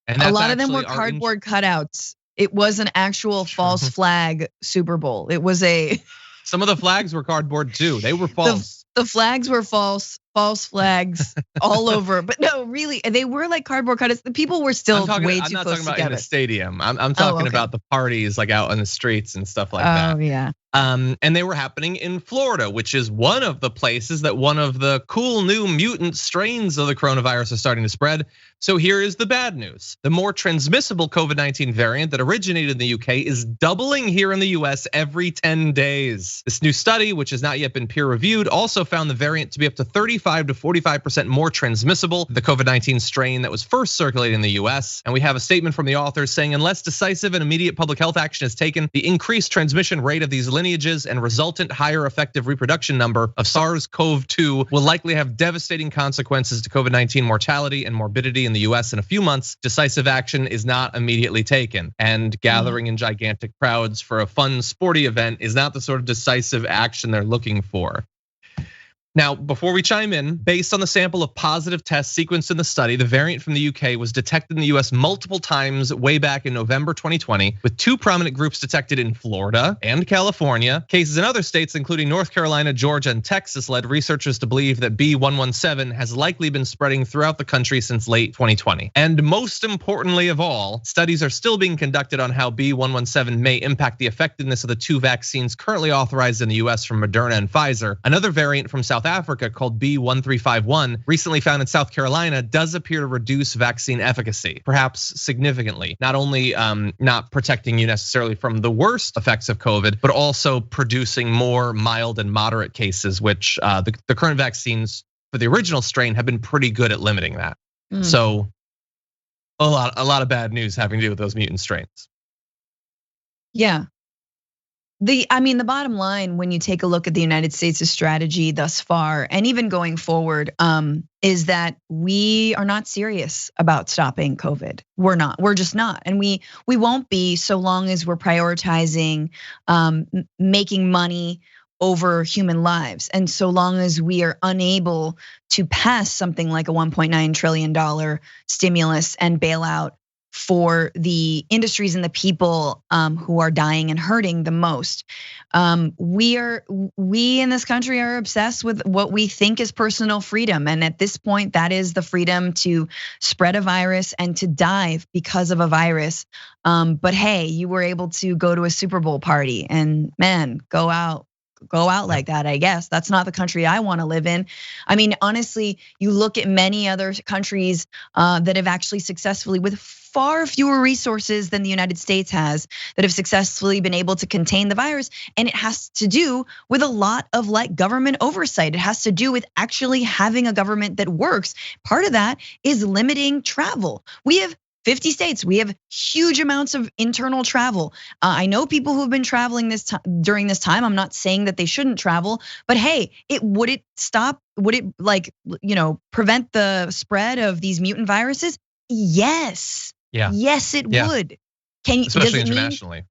And that's a lot of them were cardboard cutouts. It was an actual false flag Super Bowl. It was a. Some of the flags were cardboard too. They were false. The flags were false flags all over. But no, really, they were like cardboard cutouts. The people were still way too close together. I'm not talking about in the stadium. I'm talking about the parties like out on the streets and stuff like that. Oh yeah. And they were happening in Florida, which is one of the places that one of the cool new mutant strains of the coronavirus is starting to spread. So here is the bad news. The more transmissible COVID-19 variant that originated in the UK is doubling here in the US every 10 days. This new study, which has not yet been peer reviewed, also found the variant to be up to 35 to 45% more transmissible than the COVID-19 strain that was first circulating in the US. And we have a statement from the authors saying, unless decisive and immediate public health action is taken, the increased transmission rate of these lineages and resultant higher effective reproduction number of SARS-CoV-2 will likely have devastating consequences to COVID-19 mortality and morbidity in the US in a few months. Decisive action is not immediately taken, and gathering in gigantic crowds for a fun, sporty event is not the sort of decisive action they're looking for. Now, before we chime in, based on the sample of positive tests sequenced in the study, the variant from the UK was detected in the US multiple times way back in November 2020, with 2 prominent groups detected in Florida and California. Cases in other states, including North Carolina, Georgia, and Texas, led researchers to believe that B117 has likely been spreading throughout the country since late 2020. And most importantly of all, studies are still being conducted on how B117 may impact the effectiveness of the 2 vaccines currently authorized in the US from Moderna and Pfizer. Another variant from South Africa called B1351, recently found in South Carolina, does appear to reduce vaccine efficacy, perhaps significantly. Not only not protecting you necessarily from the worst effects of COVID, but also producing more mild and moderate cases, which the current vaccines for the original strain have been pretty good at limiting that. So a lot of bad news having to do with those mutant strains. Yeah. The bottom line, when you take a look at the United States' strategy thus far, and even going forward, is that we are not serious about stopping COVID. We're not. We're just not, and we won't be so long as we're prioritizing making money over human lives, and so long as we are unable to pass something like a $1.9 trillion stimulus and bailout for the industries and the people who are dying and hurting the most. We in this country are obsessed with what we think is personal freedom. And at this point, that is the freedom to spread a virus and to die because of a virus. But hey, you were able to go to a Super Bowl party and man, go out like that, I guess. That's not the country I want to live in. I mean, honestly, you look at many other countries that have actually successfully, with far fewer resources than the United States has, that have successfully been able to contain the virus. And it has to do with a lot of like government oversight. It has to do with actually having a government that works. Part of that is limiting travel. We have 50 states, we have huge amounts of internal travel. I know people who've been traveling during this time. I'm not saying that they shouldn't travel, but hey, would it prevent the spread of these mutant viruses? Yes. Yeah. Yes, it would. Especially internationally.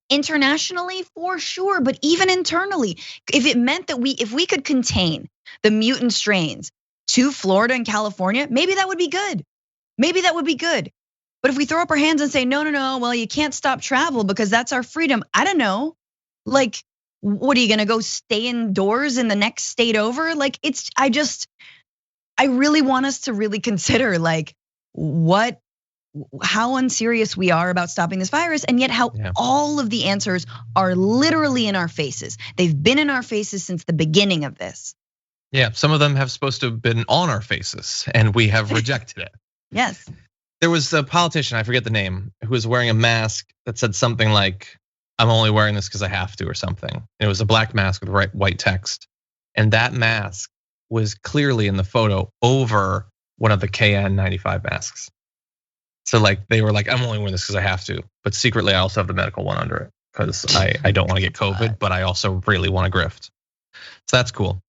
Internationally, for sure, but even internally, if it meant that if we could contain the mutant strains to Florida and California, maybe that would be good. Maybe that would be good. But if we throw up our hands and say, no, well, you can't stop travel because that's our freedom. I don't know. Like, what are you gonna go stay indoors in the next state over? Like, I really want us to really consider like how unserious we are about stopping this virus, and yet how all of the answers are literally in our faces. They've been in our faces since the beginning of this. Yeah, some of them have supposed to have been on our faces and we have rejected it. Yes. There was a politician, I forget the name, who was wearing a mask that said something like, I'm only wearing this because I have to or something. And it was a black mask with white text. And that mask was clearly in the photo over one of the KN95 masks. So like they were like, I'm only wearing this because I have to. But secretly I also have the medical one under it because I don't want to get COVID, but I also really want to grift. So that's cool.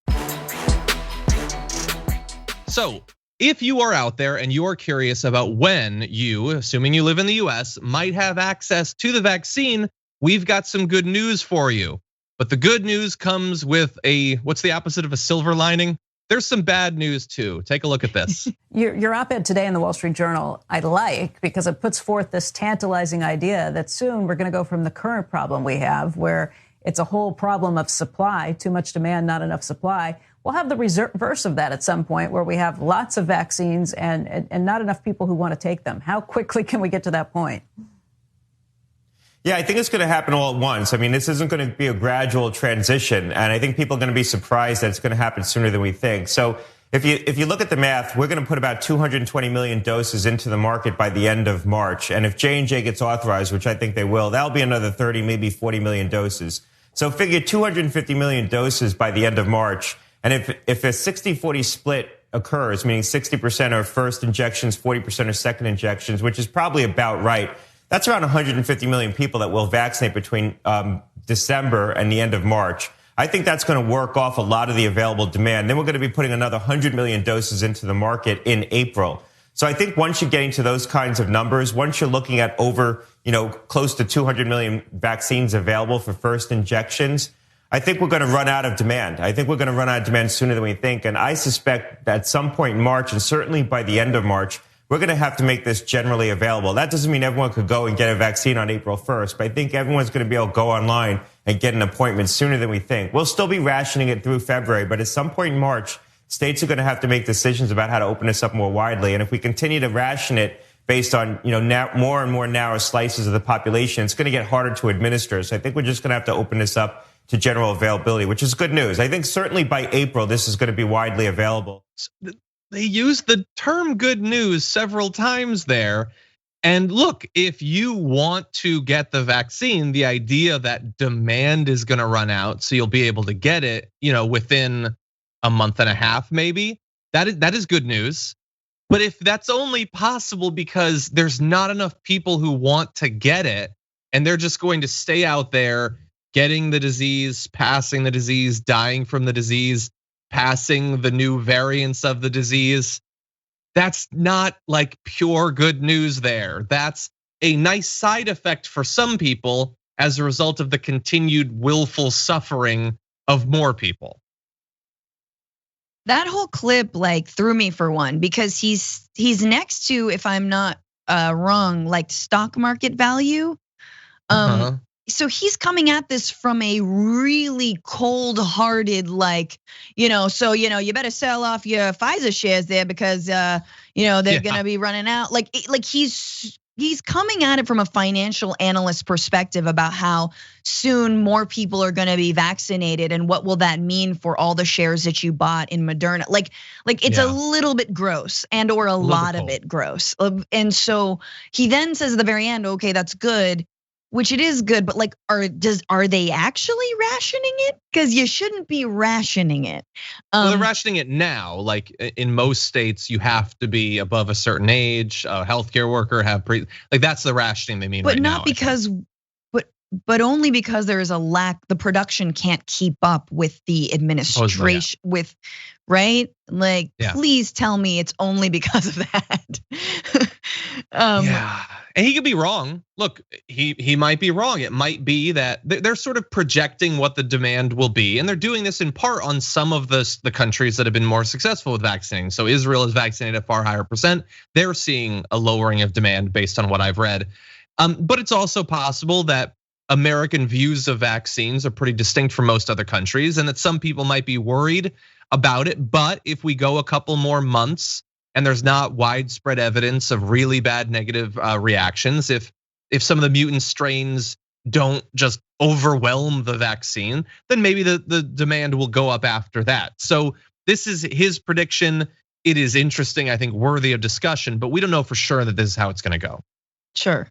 So if you are out there and you're curious about when you, assuming you live in the US, might have access to the vaccine, we've got some good news for you. But the good news comes with what's the opposite of a silver lining? There's some bad news too. Take a look at this. Your op-ed today in the Wall Street Journal, I like, because it puts forth this tantalizing idea that soon we're going to go from the current problem we have, where it's a whole problem of supply, too much demand, not enough supply. We'll have the reverse of that at some point, where we have lots of vaccines and not enough people who want to take them. How quickly can we get to that point? Yeah, I think it's going to happen all at once. I mean, this isn't going to be a gradual transition, and I think people are going to be surprised that it's going to happen sooner than we think. So if you look at the math, we're going to put about 220 million doses into the market by the end of March. And if J&J gets authorized, which I think they will, that'll be another 30, maybe 40 million doses. So figure 250 million doses by the end of March. And if a 60-40 split occurs, meaning 60% are first injections, 40% are second injections, which is probably about right, that's around 150 million people that will vaccinate between December and the end of March. I think that's going to work off a lot of the available demand. Then we're going to be putting another 100 million doses into the market in April. So I think once you're getting to those kinds of numbers, once you're looking at over, close to 200 million vaccines available for first injections, I think we're going to run out of demand. I think we're going to run out of demand sooner than we think. And I suspect that at some point in March, and certainly by the end of March, we're going to have to make this generally available. That doesn't mean everyone could go and get a vaccine on April 1st, but I think everyone's going to be able to go online and get an appointment sooner than we think. We'll still be rationing it through February, but at some point in March, states are going to have to make decisions about how to open this up more widely. And if we continue to ration it based on, more and more narrow slices of the population, it's going to get harder to administer. So I think we're just going to have to open this up to general availability, which is good news. I think certainly by April, this is going to be widely available. They used the term good news several times there. And look, if you want to get the vaccine, the idea that demand is going to run out, so you'll be able to get it, within a month and a half, maybe, that is good news. But if that's only possible because there's not enough people who want to get it, and they're just going to stay out there getting the disease, passing the disease, dying from the disease, passing the new variants of the disease. That's not like pure good news there. That's a nice side effect for some people as a result of the continued willful suffering of more people. That whole clip like threw me for one, because he's next to, if I'm not wrong, like stock market value. So he's coming at this from a really cold-hearted, like, so you better sell off your Pfizer shares there because they're gonna be running out. Like he's coming at it from a financial analyst perspective about how soon more people are gonna be vaccinated and what will that mean for all the shares that you bought in Moderna. Like it's a little bit gross, and or a lot of it gross. And so he then says at the very end, okay, that's good. Which it is good, but like, are they actually rationing it? Because you shouldn't be rationing it. Well, they're rationing it now. Like in most states, you have to be above a certain age, a healthcare worker, like that's the rationing they mean. But right not now, because, but only because there is a lack. The production can't keep up with the administration. Right? Like, please tell me it's only because of that. Yeah, and he could be wrong. Look, he might be wrong. It might be that they're sort of projecting what the demand will be, and they're doing this in part on some of the countries that have been more successful with vaccinating. So Israel is vaccinated a far higher percent. They're seeing a lowering of demand based on what I've read. But it's also possible that American views of vaccines are pretty distinct from most other countries, and that some people might be worried about it. But if we go a couple more months and there's not widespread evidence of really bad negative reactions, if some of the mutant strains don't just overwhelm the vaccine, then maybe the demand will go up after that. So this is his prediction. It is interesting, I think worthy of discussion, but we don't know for sure that this is how it's gonna go. Sure.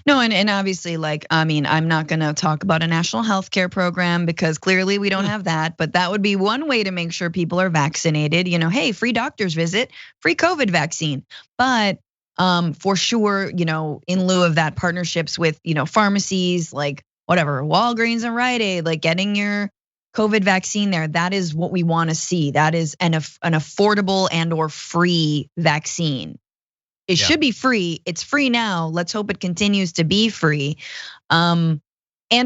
No, and obviously, like, I mean, I'm not gonna talk about a national health care program because clearly we don't have that, but that would be one way to make sure people are vaccinated. Hey, free doctor's visit, free COVID vaccine. But for sure, in lieu of that, partnerships with, pharmacies, like whatever, Walgreens and Rite Aid, like getting your COVID vaccine there. That is what we wanna see. That is an affordable and or free vaccine. It should be free. It's free now. Let's hope it continues to be free. And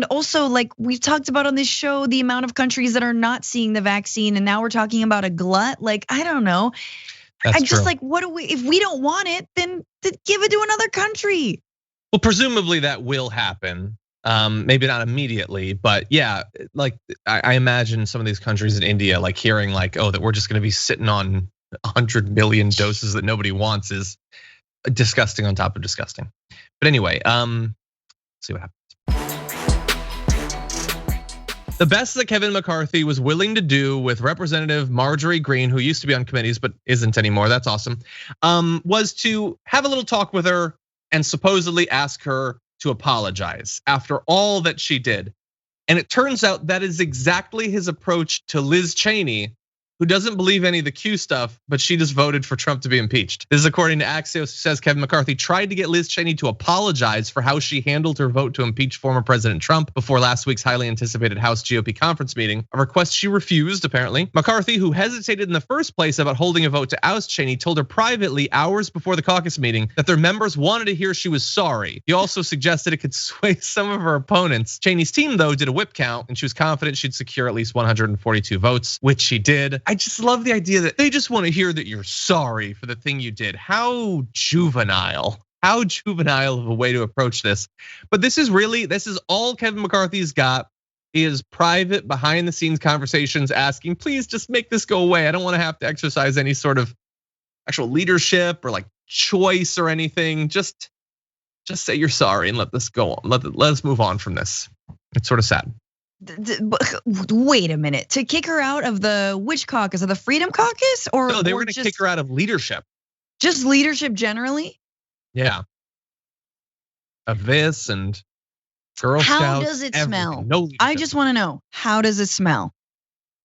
also, like we've talked about on this show, the amount of countries that are not seeing the vaccine, and now we're talking about a glut. Like, I don't know. I'm just like, what do we? If we don't want it, then give it to another country. Well, presumably that will happen. Maybe not immediately, but yeah, like I imagine some of these countries in India, like hearing like, oh, that we're just going to be sitting on 100 million doses that nobody wants is disgusting on top of disgusting. But anyway, let's see what happens. The best that Kevin McCarthy was willing to do with Representative Marjorie Greene, who used to be on committees but isn't anymore, that's awesome, was to have a little talk with her and supposedly ask her to apologize after all that she did. And it turns out that is exactly his approach to Liz Cheney, who doesn't believe any of the Q stuff, but she just voted for Trump to be impeached. This is according to Axios, who says Kevin McCarthy tried to get Liz Cheney to apologize for how she handled her vote to impeach former President Trump before last week's highly anticipated House GOP conference meeting, a request she refused, apparently. McCarthy, who hesitated in the first place about holding a vote to oust Cheney, told her privately hours before the caucus meeting that their members wanted to hear she was sorry. He also suggested it could sway some of her opponents. Cheney's team, though, did a whip count, and she was confident she'd secure at least 142 votes, which she did. I just love the idea that they just want to hear that you're sorry for the thing you did. How juvenile of a way to approach this. But this is all Kevin McCarthy's got is private behind the scenes conversations asking, please just make this go away. I don't want to have to exercise any sort of actual leadership or like choice or anything. Just say you're sorry and let this go on. Let us move on from this. It's sort of sad. Wait a minute, to kick her out of the which caucus, of the Freedom Caucus, or no? They were going to kick her out of leadership. Just leadership generally. Yeah. Of this and Girl Scouts. How does it smell? No, I just want to know, how does it smell?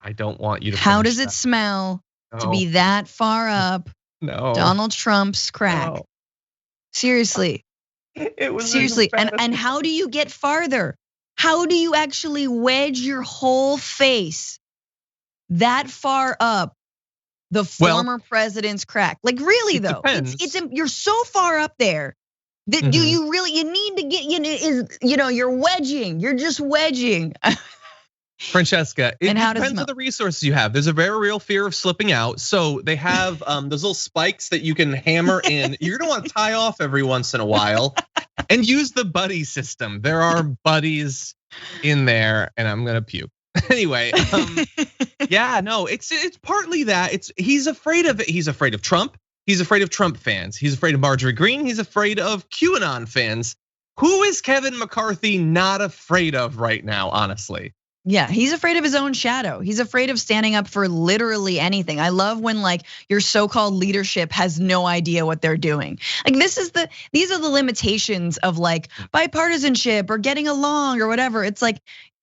I don't want you to. How does it smell to be that far up? No. Donald Trump's crack. No. Seriously. It was seriously, and how do you get farther? How do you actually wedge your whole face that far up the former president's crack? Like really though, you're so far up there that you need to get, you're wedging, you're just wedging. Francesca, it depends on the resources you have. There's a very real fear of slipping out. So they have those little spikes that you can hammer in. You're gonna want to tie off every once in a while and use the buddy system. There are buddies in there, and I'm gonna puke. Anyway, yeah, no, it's partly that. He's afraid of it. He's afraid of Trump. He's afraid of Trump fans. He's afraid of Marjorie Greene. He's afraid of QAnon fans. Who is Kevin McCarthy not afraid of right now, honestly? Yeah, he's afraid of his own shadow. He's afraid of standing up for literally anything. I love when like your so-called leadership has no idea what they're doing. Like these are the limitations of like bipartisanship or getting along or whatever. It's like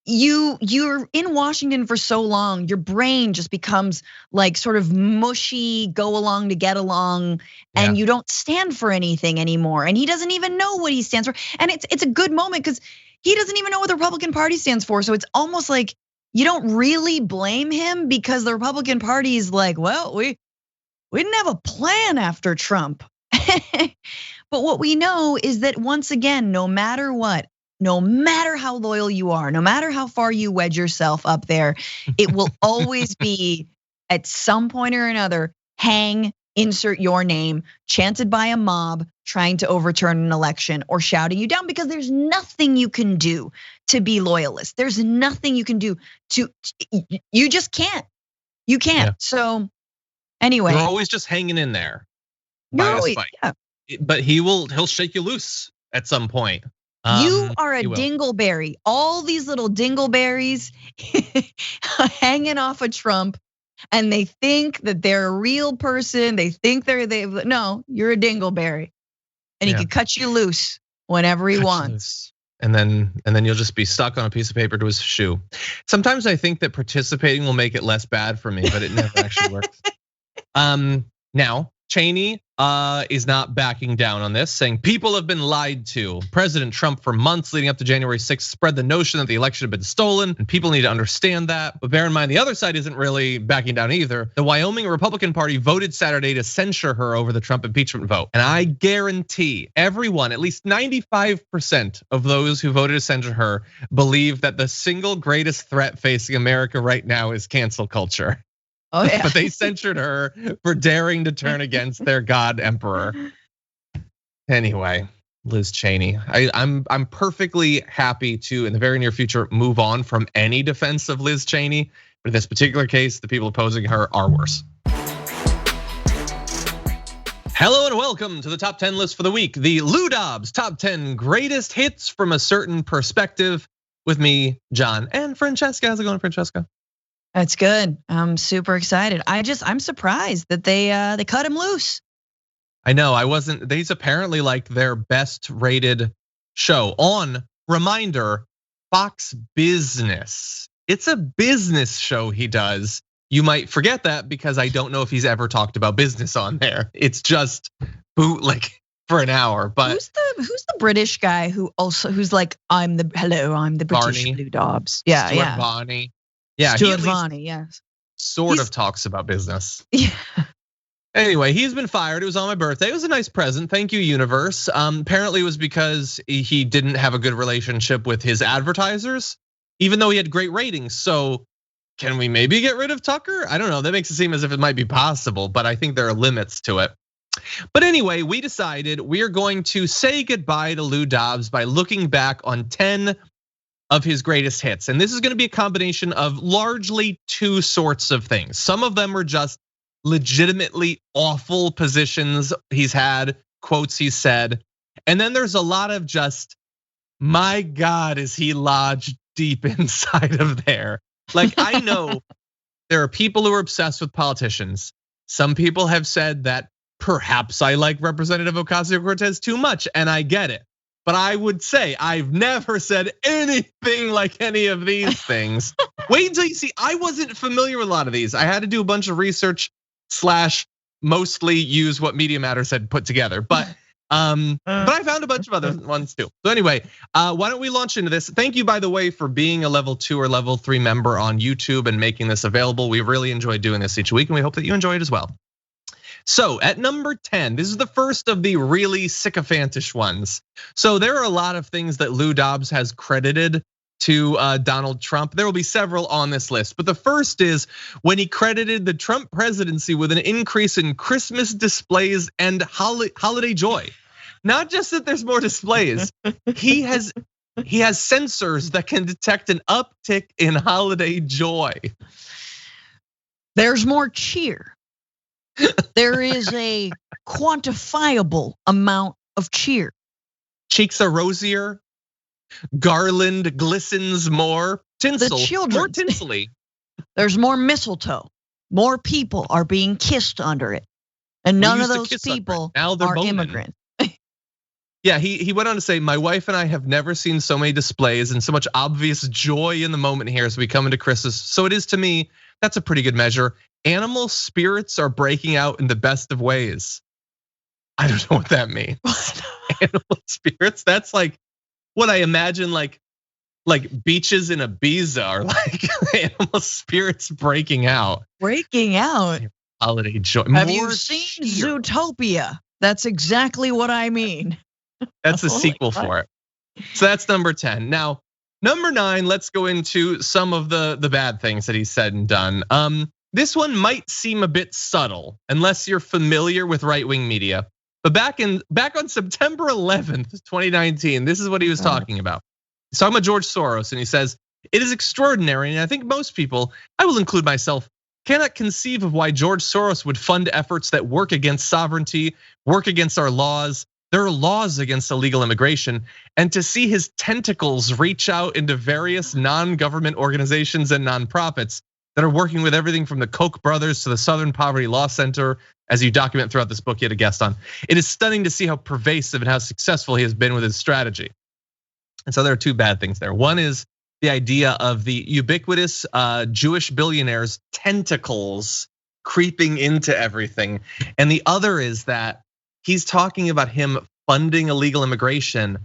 you're in Washington for so long, your brain just becomes like sort of mushy, go along to get along, and you don't stand for anything anymore. And he doesn't even know what he stands for. And it's a good moment because he doesn't even know what the Republican Party stands for. So it's almost like you don't really blame him because the Republican Party is like, well, we didn't have a plan after Trump. But what we know is that once again, no matter what, no matter how loyal you are, no matter how far you wedge yourself up there, it will always be at some point or another, insert your name, chanted by a mob trying to overturn an election or shouting you down because there's nothing you can do to be loyalist. There's nothing you can do you just can't. You can't. Yeah. So anyway. You're always just hanging in there by a spike. Yeah. But he'll shake you loose at some point. You are a dingleberry. All these little dingleberries hanging off of Trump. And they think that they're a real person. They think no, you're a dingleberry. And he can cut you loose whenever he wants. And then you'll just be stuck on a piece of paper to his shoe. Sometimes I think that participating will make it less bad for me, but it never actually works. Now, Cheney is not backing down on this, saying people have been lied to. President Trump for months leading up to January 6th spread the notion that the election had been stolen, and people need to understand that. But bear in mind, the other side isn't really backing down either. The Wyoming Republican Party voted Saturday to censure her over the Trump impeachment vote. And I guarantee everyone, at least 95% of those who voted to censure her, believe that the single greatest threat facing America right now is cancel culture. Oh yeah. But they censured her for daring to turn against their god emperor. Anyway, Liz Cheney. I'm perfectly happy to, in the very near future, move on from any defense of Liz Cheney. But in this particular case, the people opposing her are worse. Hello and welcome to the top 10 list for the week. The Lou Dobbs top 10 greatest hits from a certain perspective with me, John, and Francesca. How's it going, Francesca? That's good. I'm super excited. I'm surprised that they cut him loose. I know. He's apparently like their best rated show on, reminder, Fox Business. It's a business show he does. You might forget that because I don't know if he's ever talked about business on there. It's just bootleg for an hour. But who's the British guy who's like, I'm the British Lou Dobbs. Yeah, Stuart Varney. Yeah, Stuart Varney, yes. Sort of talks about business. Yeah. Anyway, he's been fired. It was on my birthday. It was a nice present. Thank you, universe. Apparently it was because he didn't have a good relationship with his advertisers, even though he had great ratings. So can we maybe get rid of Tucker? I don't know. That makes it seem as if it might be possible, but I think there are limits to it. But anyway, we decided we are going to say goodbye to Lou Dobbs by looking back on 10 of his greatest hits. And this is gonna be a combination of largely two sorts of things. Some of them are just legitimately awful positions he's had, quotes he said. And then there's a lot of just, my God, is he lodged deep inside of there. Like, I know there are people who are obsessed with politicians. Some people have said that perhaps I like Representative Ocasio-Cortez too much, and I get it. But I would say I've never said anything like any of these things. Wait until you see, I wasn't familiar with a lot of these. I had to do a bunch of research / mostly use what Media Matters had put together. But But I found a bunch of other ones too. So anyway, why don't we launch into this? Thank you, by the way, for being a level 2 or level 3 member on YouTube and making this available. We really enjoy doing this each week, and we hope that you enjoy it as well. So at number 10, this is the first of the really sycophantish ones. So there are a lot of things that Lou Dobbs has credited to Donald Trump. There will be several on this list, but the first is when he credited the Trump presidency with an increase in Christmas displays and holiday joy. Not just that there's more displays, he has sensors that can detect an uptick in holiday joy. There's more cheer. There is a quantifiable amount of cheer. Cheeks are rosier. Garland glistens more. Tinsel, the children, more tinsely. There's more mistletoe. More people are being kissed under it. And none of those people are boning. immigrants. Yeah, he went on to say, my wife and I have never seen so many displays and so much obvious joy in the moment here as we come into Christmas. So it is to me, that's a pretty good measure. Animal spirits are breaking out in the best of ways. I don't know what that means. Animal spirits, that's like what I imagine like beaches in Ibiza are like animal spirits breaking out. Breaking out. Holiday joy. Have you seen Zootopia? That's exactly what I mean. That's a sequel for it. So that's number 10. Now, number 9, let's go into some of the bad things that he said and done. This one might seem a bit subtle unless you're familiar with right-wing media. But back on September 11th, 2019, this is what he was talking about. He's talking about George Soros, and he says, it is extraordinary, and I think most people, I will include myself, cannot conceive of why George Soros would fund efforts that work against sovereignty, work against our laws. There are laws against illegal immigration, and to see his tentacles reach out into various non-government organizations and nonprofits that are working with everything from the Koch brothers to the Southern Poverty Law Center, as you document throughout this book, you had a guest on. It is stunning to see how pervasive and how successful he has been with his strategy. And so there are two bad things there. One is the idea of the ubiquitous Jewish billionaires' tentacles creeping into everything. And the other is that he's talking about him funding illegal immigration.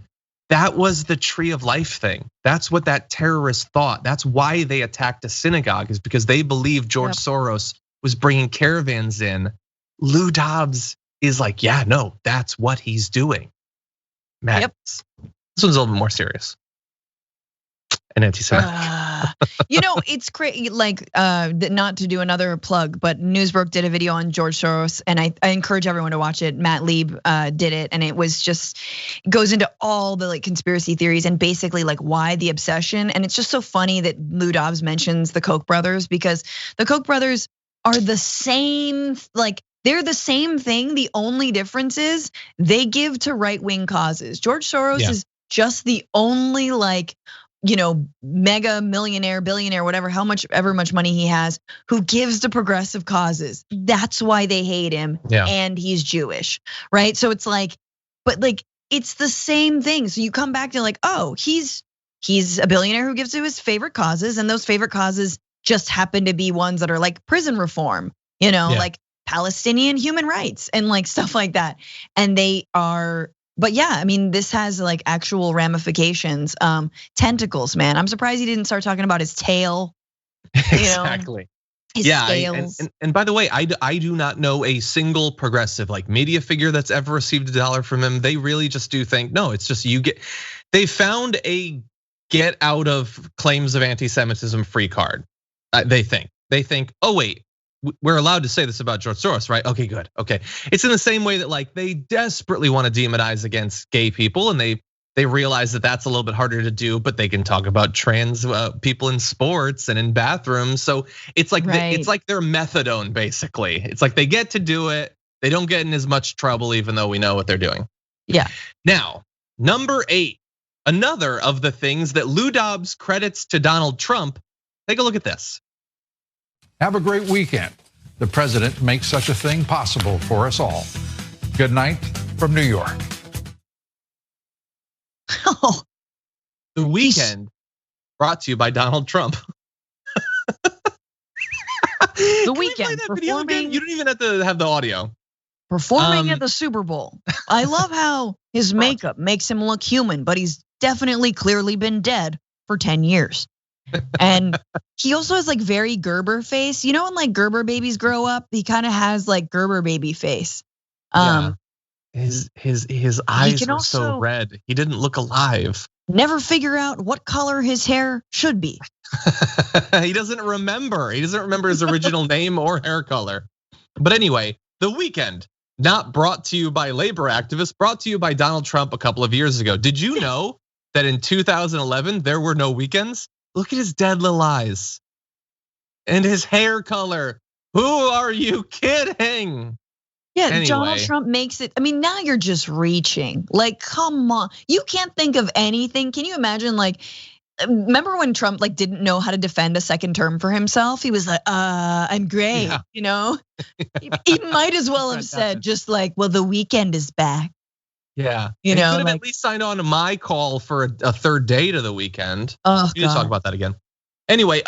That was the Tree of Life thing. That's what that terrorist thought. That's why they attacked a synagogue, is because they believed George Soros was bringing caravans in. Lou Dobbs is like, yeah, no, that's what he's doing. Madness. This one's a little bit more serious. An anti-Semitic. It's crazy. Like, not to do another plug, but Newsbrook did a video on George Soros, and I encourage everyone to watch it. Matt Lieb did it, and it was just goes into all the like conspiracy theories and basically like why the obsession. And it's just so funny that Lou Dobbs mentions the Koch brothers, because the Koch brothers are the same. Like, they're the same thing. The only difference is they give to right-wing causes. George Soros is just the only like, mega millionaire, billionaire, whatever, however much money he has, who gives to progressive causes. That's why they hate him. And he's Jewish, right? So it's like, but like, it's the same thing. So you come back to like, oh, he's a billionaire who gives to his favorite causes, and those favorite causes just happen to be ones that are like prison reform, like Palestinian human rights and like stuff like that. And they are. But yeah, I mean, this has like actual ramifications, tentacles, man. I'm surprised he didn't start talking about his tail. Exactly. His scales. And by the way, I do not know a single progressive like media figure that's ever received $1 from him. They really just do think, no, it's just they found a get out of claims of anti-Semitism free card. They think, oh wait, we're allowed to say this about George Soros, right? Okay, good. Okay, it's in the same way that like they desperately want to demonize against gay people, and they realize that that's a little bit harder to do, but they can talk about trans people in sports and in bathrooms. So it's like it's like their methadone, basically. It's like they get to do it. They don't get in as much trouble, even though we know what they're doing. Yeah. Now, number 8, another of the things that Lou Dobbs credits to Donald Trump. Take a look at this. Have a great weekend. The president makes such a thing possible for us all. Good night from New York. The weekend brought to you by Donald Trump. The weekend performing. You don't even have to have the audio. Performing at the Super Bowl. I love how his makeup makes him look human, but he's definitely clearly been dead for 10 years. And he also has like very Gerber face. You know when like Gerber babies grow up, he kind of has like Gerber baby face. His eyes were so red. He didn't look alive. Never figure out what color his hair should be. He doesn't remember. He doesn't remember his original name or hair color. But anyway, the weekend, not brought to you by labor activists, brought to you by Donald Trump a couple of years ago. Did you know that in 2011, there were no weekends? Look at his dead little eyes and his hair color. Who are you kidding? Yeah, anyway. Donald Trump makes it. I mean, now you're just reaching. Like, come on. You can't think of anything. Can you imagine, like, remember when Trump like didn't know how to defend a second term for himself? He was like, I'm great, you know? He might as well have said just like, well, the weekend is back. Yeah, you know, could have at least signed on to my call for a third day to the weekend. Oh, we need to talk about that again. Anyway,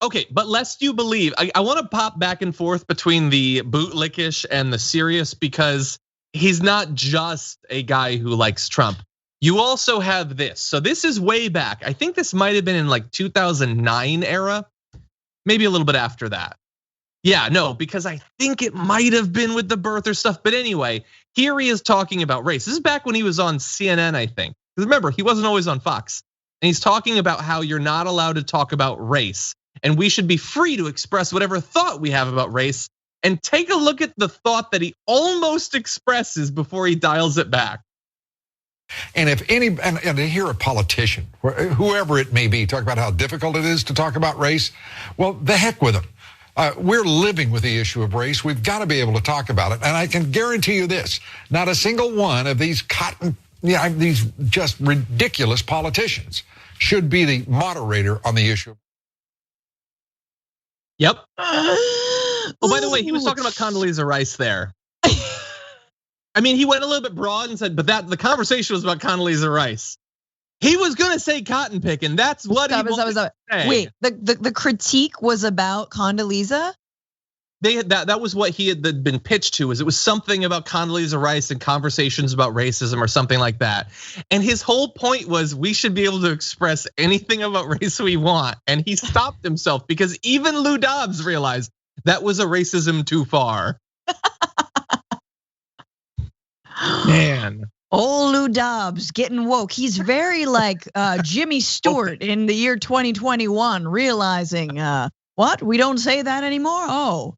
okay, but lest you believe, I want to pop back and forth between the bootlickish and the serious because he's not just a guy who likes Trump. You also have this. So this is way back. I think this might have been in like 2009 era, maybe a little bit after that. Yeah, no, because I think it might have been with the birther stuff. But anyway, here he is talking about race. This is back when he was on CNN, I think. Because remember, he wasn't always on Fox. And he's talking about how you're not allowed to talk about race. And we should be free to express whatever thought we have about race. And take a look at the thought that he almost expresses before he dials it back. And if any, and to hear a politician, whoever it may be, talk about how difficult it is to talk about race, well, the heck with them. We're living with the issue of race. We've got to be able to talk about it. And I can guarantee you this, not a single one of these these just ridiculous politicians should be the moderator on the issue. Yep. Oh, by the way, he was talking about Condoleezza Rice there. I mean, he went a little bit broad and said, but the conversation was about Condoleezza Rice. He was gonna say cotton picking. That's what he wanted to say. Wait, the critique was about Condoleezza? That was what he had been pitched to. It was something about Condoleezza Rice and conversations about racism or something like that. And his whole point was we should be able to express anything about race we want. And he stopped himself because even Lou Dobbs realized that was a racism too far. Man. Old Lou Dobbs getting woke. He's very like Jimmy Stewart in the year 2021, realizing what? We don't say that anymore?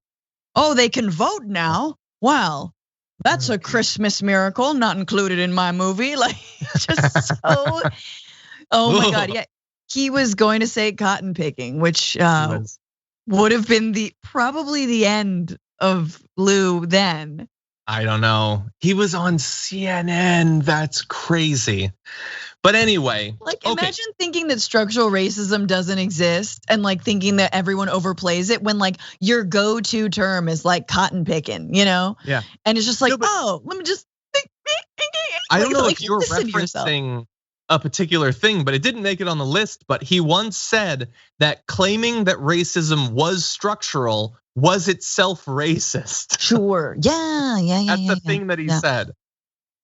Oh, they can vote now. Wow, that's a Christmas miracle, not included in my movie. Like, just so. Oh my God, yeah. He was going to say cotton picking, which would have been probably the end of Lou then. I don't know. He was on CNN. That's crazy. But anyway, like imagine thinking that structural racism doesn't exist and like thinking that everyone overplays it when like your go-to term is like cotton picking, you know? Yeah. And it's just like, let me just. I don't know if you're referencing a particular thing, but it didn't make it on the list. But he once said that claiming that racism was structural was itself racist. Sure. Yeah. That's the thing that he said.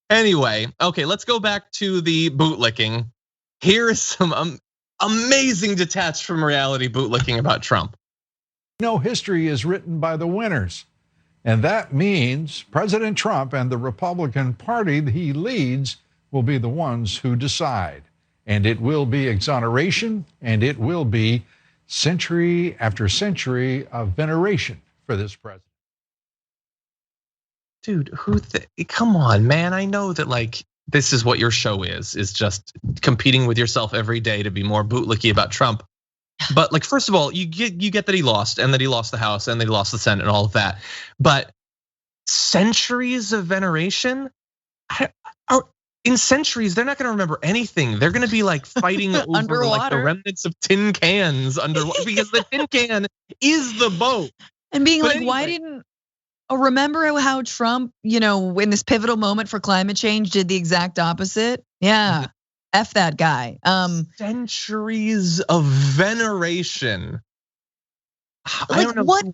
Anyway, okay, let's go back to the bootlicking. Here is some amazing detached from reality bootlicking about Trump. No, history is written by the winners. And that means President Trump and the Republican Party he leads will be the ones who decide. And it will be exoneration, and it will be century after century of veneration for this president. Dude, come on, man. I know that like this is what your show is just competing with yourself every day to be more bootlicky about Trump. But like, first of all, you get that he lost and that he lost the House and that he lost the Senate and all of that. But centuries of veneration, in centuries, they're not gonna remember anything. They're gonna be like fighting over like the remnants of tin cans underwater because the tin can is the boat. And being like, why didn't remember how Trump, in this pivotal moment for climate change did the exact opposite? Yeah, F that guy. Centuries of veneration. Like what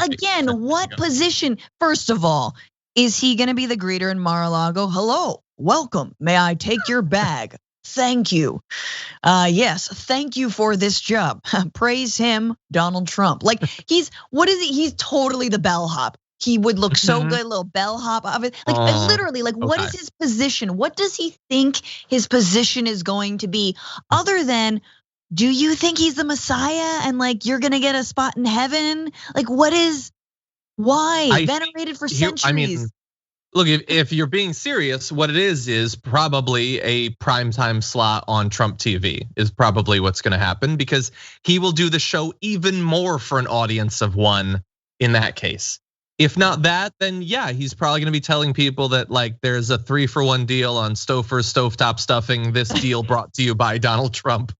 again, what position? First of all, Is he gonna be the greeter in Mar-a-Lago? Hello, welcome, may I take your bag? Thank you. Yes, thank you for this job. Praise him, Donald Trump. Like what is he? He's totally the bellhop. He would look so good, little bellhop of it. Like literally, like what is his position? What does he think his position is going to be? Other than, do you think he's the Messiah and like you're gonna get a spot in heaven? Like why? Venerated for centuries. I mean, look, if you're being serious, what it is probably a primetime slot on Trump TV is probably what's gonna happen, because he will do the show even more for an audience of one in that case. If not that, then yeah, he's probably gonna be telling people that like there's a 3-for-1 deal on Stouffer's stovetop stuffing. This deal brought to you by Donald Trump.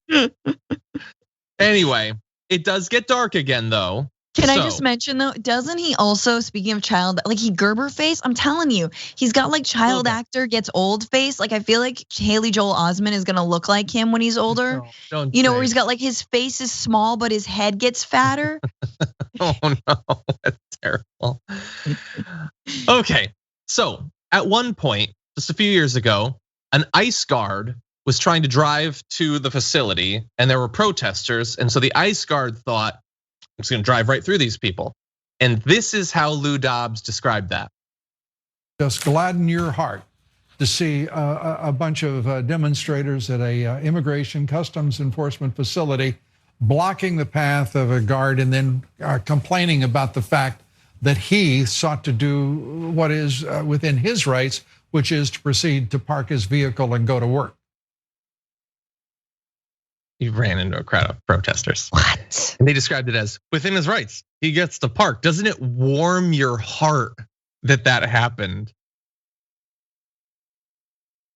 Anyway, it does get dark again though. Can I just mention though, doesn't he also, speaking of child, like he Gerber face? I'm telling you, he's got like child actor gets old face. Like I feel like Haley Joel Osment is gonna look like him when he's older. You know, where he's got like his face is small, but his head gets fatter. Oh no, that's terrible. Okay, so at one point, just a few years ago, an ICE guard was trying to drive to the facility and there were protesters. And so the ICE guard thought, I'm just gonna drive right through these people. And this is how Lou Dobbs described that. Just gladden your heart to see a bunch of demonstrators at a immigration customs enforcement facility blocking the path of a guard and then complaining about the fact that he sought to do what is within his rights, which is to proceed to park his vehicle and go to work. He ran into a crowd of protesters. What? And they described it as within his rights. He gets to park. Doesn't it warm your heart that happened?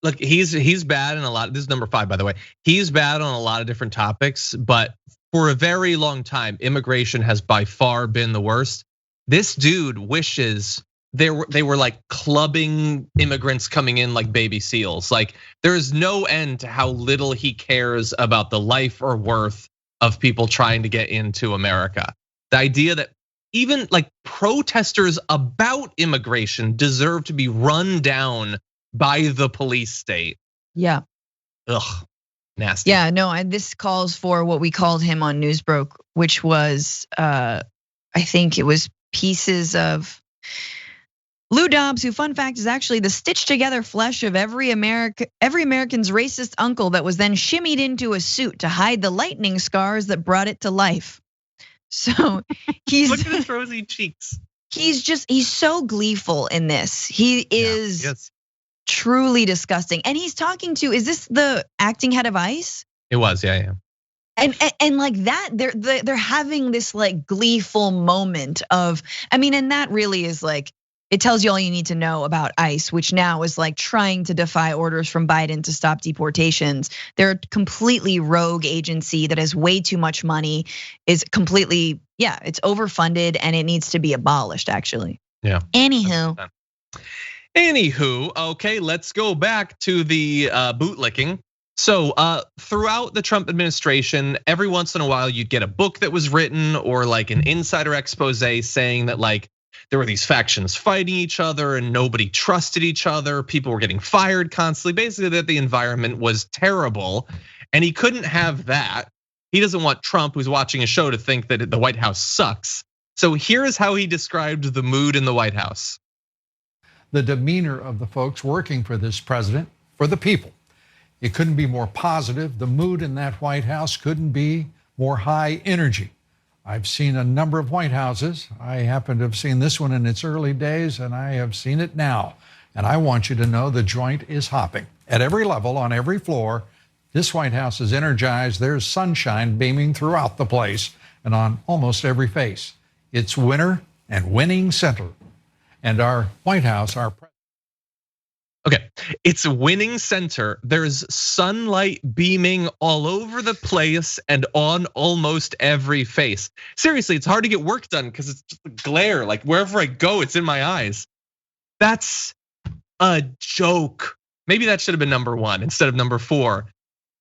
Look, he's bad in a lot. This is number 5, by the way. He's bad on a lot of different topics, but for a very long time, immigration has by far been the worst. This dude wishes they were like clubbing immigrants coming in like baby seals. Like there is no end to how little he cares about the life or worth of people trying to get into America. The idea that even like protesters about immigration deserve to be run down by the police state. Yeah. Ugh, nasty. Yeah, no, and this calls for what we called him on Newsbroke, which was, I think it was pieces of Lou Dobbs, who, fun fact, is actually the stitched together flesh of every American's racist uncle that was then shimmied into a suit to hide the lightning scars that brought it to life. So he's look at his rosy cheeks. He's so gleeful in this. He is truly disgusting. And he's talking to, is this the acting head of ICE? It was, yeah. And like that, they're having this like gleeful moment of, I mean, and that really is like, it tells you all you need to know about ICE, which now is like trying to defy orders from Biden to stop deportations. They're a completely rogue agency that has way too much money, is completely, it's overfunded and it needs to be abolished, actually. Yeah. Anywho, okay, let's go back to the bootlicking. So throughout the Trump administration, every once in a while you'd get a book that was written or like an insider expose saying that like there were these factions fighting each other and nobody trusted each other. People were getting fired constantly, basically that the environment was terrible. And he couldn't have that. He doesn't want Trump, who's watching a show, to think that the White House sucks. So here is how he described the mood in the White House. The demeanor of the folks working for this president, for the people. It couldn't be more positive. The mood in that White House couldn't be more high energy. I've seen a number of White Houses. I happen to have seen this one in its early days, and I have seen it now. And I want you to know the joint is hopping. At every level, on every floor, this White House is energized. There's sunshine beaming throughout the place and on almost every face. It's winner and winning center. And our White House, our president. Okay, it's winning center. There's sunlight beaming all over the place and on almost every face. Seriously, it's hard to get work done because it's just a glare. Like wherever I go, it's in my eyes. That's a joke. Maybe that should have been number 1 instead of number 4.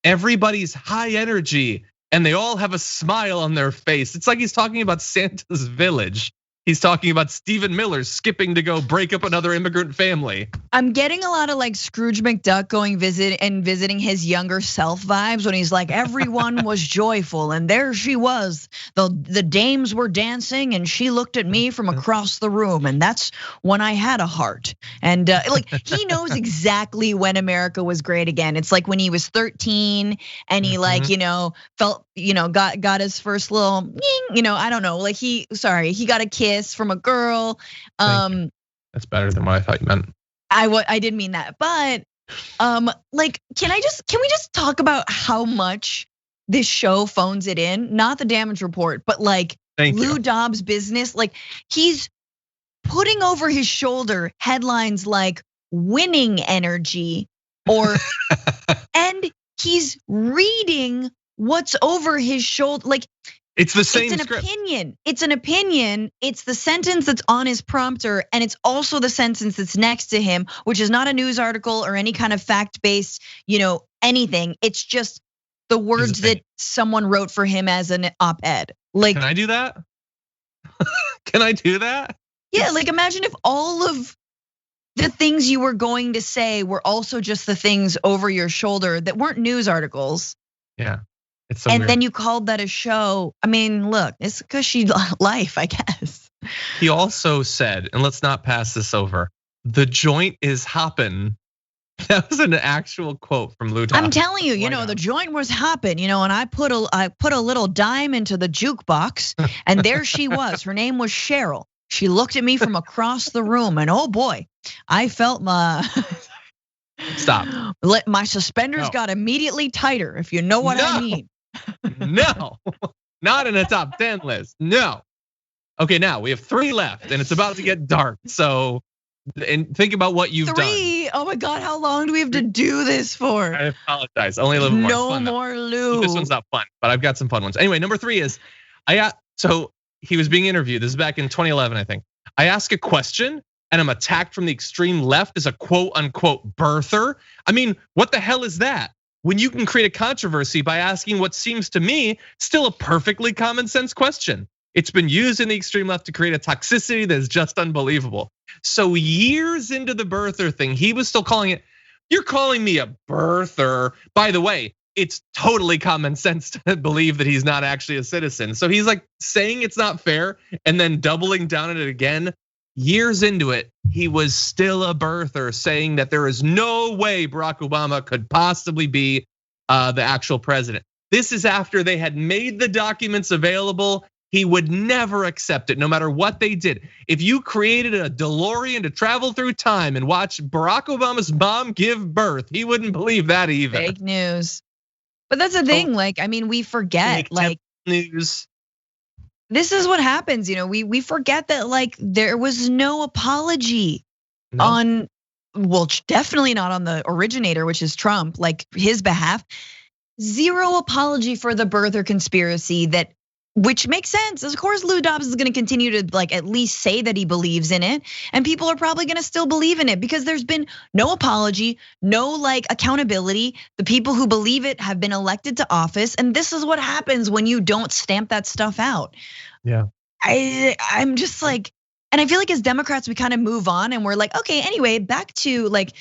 Everybody's high energy and they all have a smile on their face. It's like he's talking about Santa's village. He's talking about Stephen Miller skipping to go break up another immigrant family. I'm getting a lot of like Scrooge McDuck going visiting his younger self vibes when he's like, everyone was joyful and there she was. The dames were dancing and she looked at me from across the room and that's when I had a heart. And like he knows exactly when America was great again. It's like when he was 13 and he like, felt, got his first little, I don't know, like he got a kiss from a girl. That's better than what I thought you meant. I didn't mean that, but like, can we just talk about how much this show phones it in? Not the damage report, but like Lou Dobbs' business. Like he's putting over his shoulder headlines like winning energy or, and he's reading what's over his shoulder. Like it's the same script. It's an opinion. It's the sentence that's on his prompter, and it's also the sentence that's next to him, which is not a news article or any kind of fact-based, anything. It's just the words that someone wrote for him as an op-ed. Like, can I do that? Can I do that? Yeah, like imagine if all of the things you were going to say were also just the things over your shoulder that weren't news articles. Yeah. It's so and weird. Then you called that a show. I mean, look, it's cushy life, I guess. He also said, and let's not pass this over, the joint is hopping. That was an actual quote from Lou Dobbs. I'm telling you, the joint was hopping, and I put a little dime into the jukebox, and there she was. Her name was Cheryl. She looked at me from across the room, and oh boy, I felt my stop. My suspenders got immediately tighter, if you know what I mean. No, not in a top 10 list. No. Okay, now we have 3 left, and it's about to get dark. So, and think about what you've done. 3. Oh my God, how long do we have to do this for? I apologize. Only a little more. No more Lou. This one's not fun, but I've got some fun ones. Anyway, number 3 is so he was being interviewed. This is back in 2011, I think. I ask a question and I'm attacked from the extreme left as a quote unquote birther. I mean, what the hell is that? When you can create a controversy by asking what seems to me still a perfectly common sense question. It's been used in the extreme left to create a toxicity that is just unbelievable. So years into the birther thing, he was still calling it, you're calling me a birther. By the way, it's totally common sense to believe that he's not actually a citizen. So he's like saying it's not fair and then doubling down on it again. Years into it, he was still a birther, saying that there is no way Barack Obama could possibly be the actual president. This is after they had made the documents available. He would never accept it, no matter what they did. If you created a DeLorean to travel through time and watch Barack Obama's mom give birth, he wouldn't believe that either. Fake news. But that's the thing, like, I mean, we forget, like, news. This is what happens, we forget that like there was no apology on, well, definitely not on the originator, which is Trump, like his behalf. Zero apology for the birther conspiracy which makes sense. Of course, Lou Dobbs is gonna continue to like at least say that he believes in it. And people are probably gonna still believe in it because there's been no apology, no like accountability. The people who believe it have been elected to office. And this is what happens when you don't stamp that stuff out. Yeah. I'm just like, and I feel like as Democrats, we kind of move on and we're like, okay, anyway, back to like,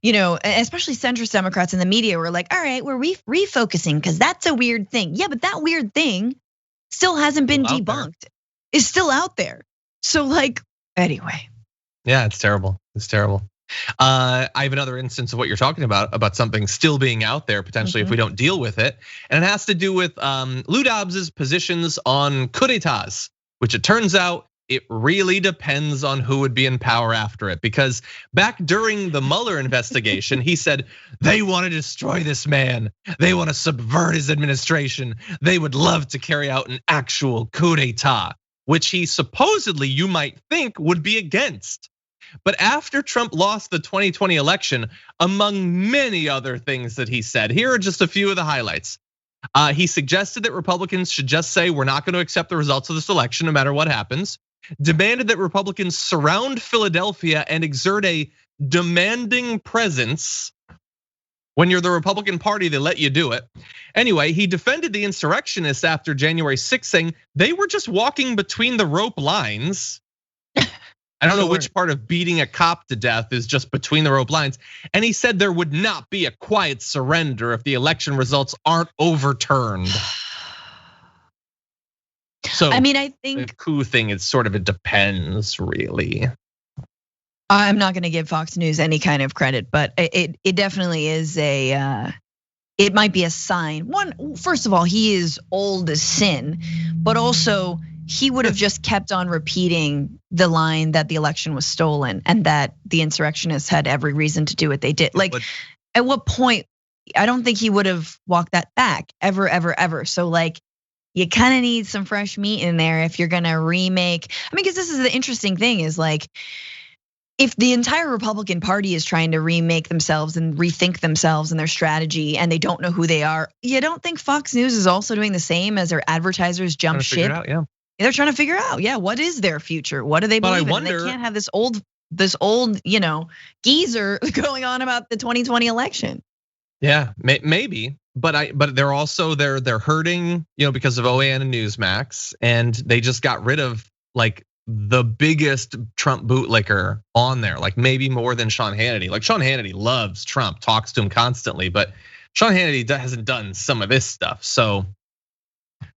especially centrist Democrats in the media, we're like, all right, we're refocusing because that's a weird thing. Yeah, but that weird thing still hasn't been debunked. It's still out there. So like, anyway. Yeah, it's terrible. It's terrible. I have another instance of what you're talking about something still being out there potentially if we don't deal with it. And it has to do with Lou Dobbs's positions on coup d'etats, which it turns out it really depends on who would be in power after it. Because back during the Mueller investigation, he said, they want to destroy this man. They want to subvert his administration. They would love to carry out an actual coup d'etat, which he supposedly, you might think, would be against. But after Trump lost the 2020 election, among many other things that he said, here are just a few of the highlights. He suggested that Republicans should just say, we're not going to accept the results of this election no matter what happens. Demanded that Republicans surround Philadelphia and exert a demanding presence. When you're the Republican Party, they let you do it. Anyway, he defended the insurrectionists after January 6th, saying they were just walking between the rope lines. I don't know which part of beating a cop to death is just between the rope lines. And he said there would not be a quiet surrender if the election results aren't overturned. So I mean, I think the coup thing is sort of, it depends, really. I'm not going to give Fox News any kind of credit, but it definitely is it might be a sign. One, first of all, he is old as sin, but also he would have just kept on repeating the line that the election was stolen and that the insurrectionists had every reason to do what they did. Like, at what point? I don't think he would have walked that back ever, ever, ever. So like, you kind of need some fresh meat in there if you're gonna remake. I mean, because this is the interesting thing is like, if the entire Republican Party is trying to remake themselves and rethink themselves and their strategy and they don't know who they are, you don't think Fox News is also doing the same as their advertisers jump ship? They're trying to figure out, what is their future? What do they believe in? They can't have this old, geezer going on about the 2020 election. Yeah, maybe, but they're also they're hurting, because of OAN and Newsmax, and they just got rid of like the biggest Trump bootlicker on there, like maybe more than Sean Hannity. Like Sean Hannity loves Trump, talks to him constantly, but Sean Hannity hasn't done some of this stuff, so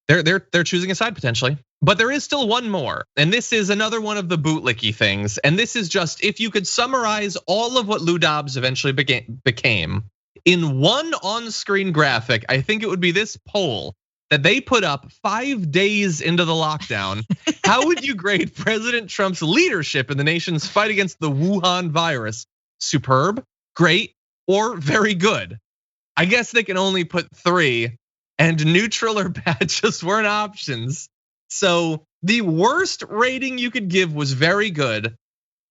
they're choosing a side potentially. But there is still one more, and this is another one of the bootlicky things. And this is just, if you could summarize all of what Lou Dobbs eventually became in one on-screen graphic, I think it would be this poll that they put up 5 days into the lockdown. How would you grade President Trump's leadership in the nation's fight against the Wuhan virus? Superb, great, or very good? I guess they can only put 3, and neutral or bad just weren't options. So the worst rating you could give was very good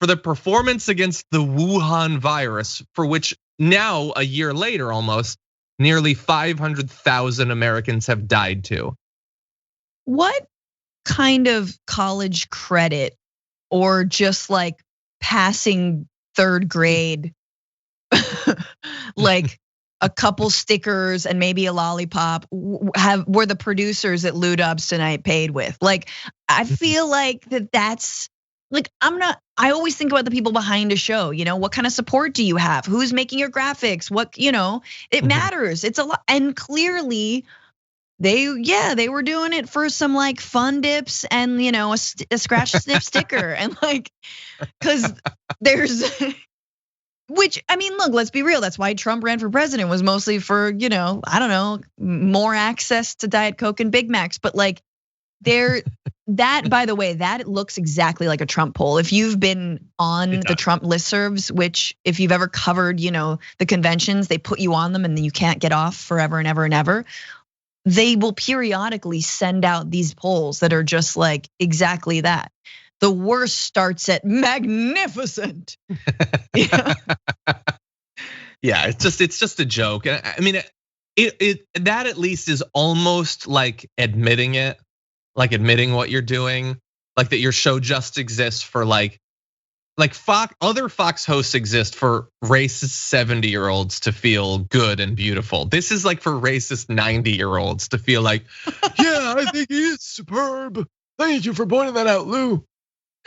for the performance against the Wuhan virus, for which now, a year later almost, nearly 500,000 Americans have died to. What kind of college credit or just like passing 3rd grade, like a couple stickers and maybe a lollipop were the producers at Lou Dobbs Tonight paid with? Like, I feel like that's like, I always think about the people behind a show, what kind of support do you have? Who's making your graphics? What, it matters. It's a lot. And clearly they were doing it for some like fun dips and a scratch sniff sticker. And like, cause there's, which, I mean, look, let's be real. That's why Trump ran for president, was mostly for, I don't know, more access to Diet Coke and Big Macs. But like, that, by the way, that looks exactly like a Trump poll. If you've been on the Trump listservs, which if you've ever covered, the conventions, they put you on them and then you can't get off forever and ever and ever. They will periodically send out these polls that are just like exactly that. The worst starts at magnificent. Yeah, it's just a joke. I mean, that at least is almost like admitting it. Like admitting what you're doing, like that your show just exists for like Fox, other Fox hosts exist for racist 70-year-olds to feel good and beautiful. This is like for racist 90-year-olds to feel like, yeah, I think he is superb. Thank you for pointing that out, Lou.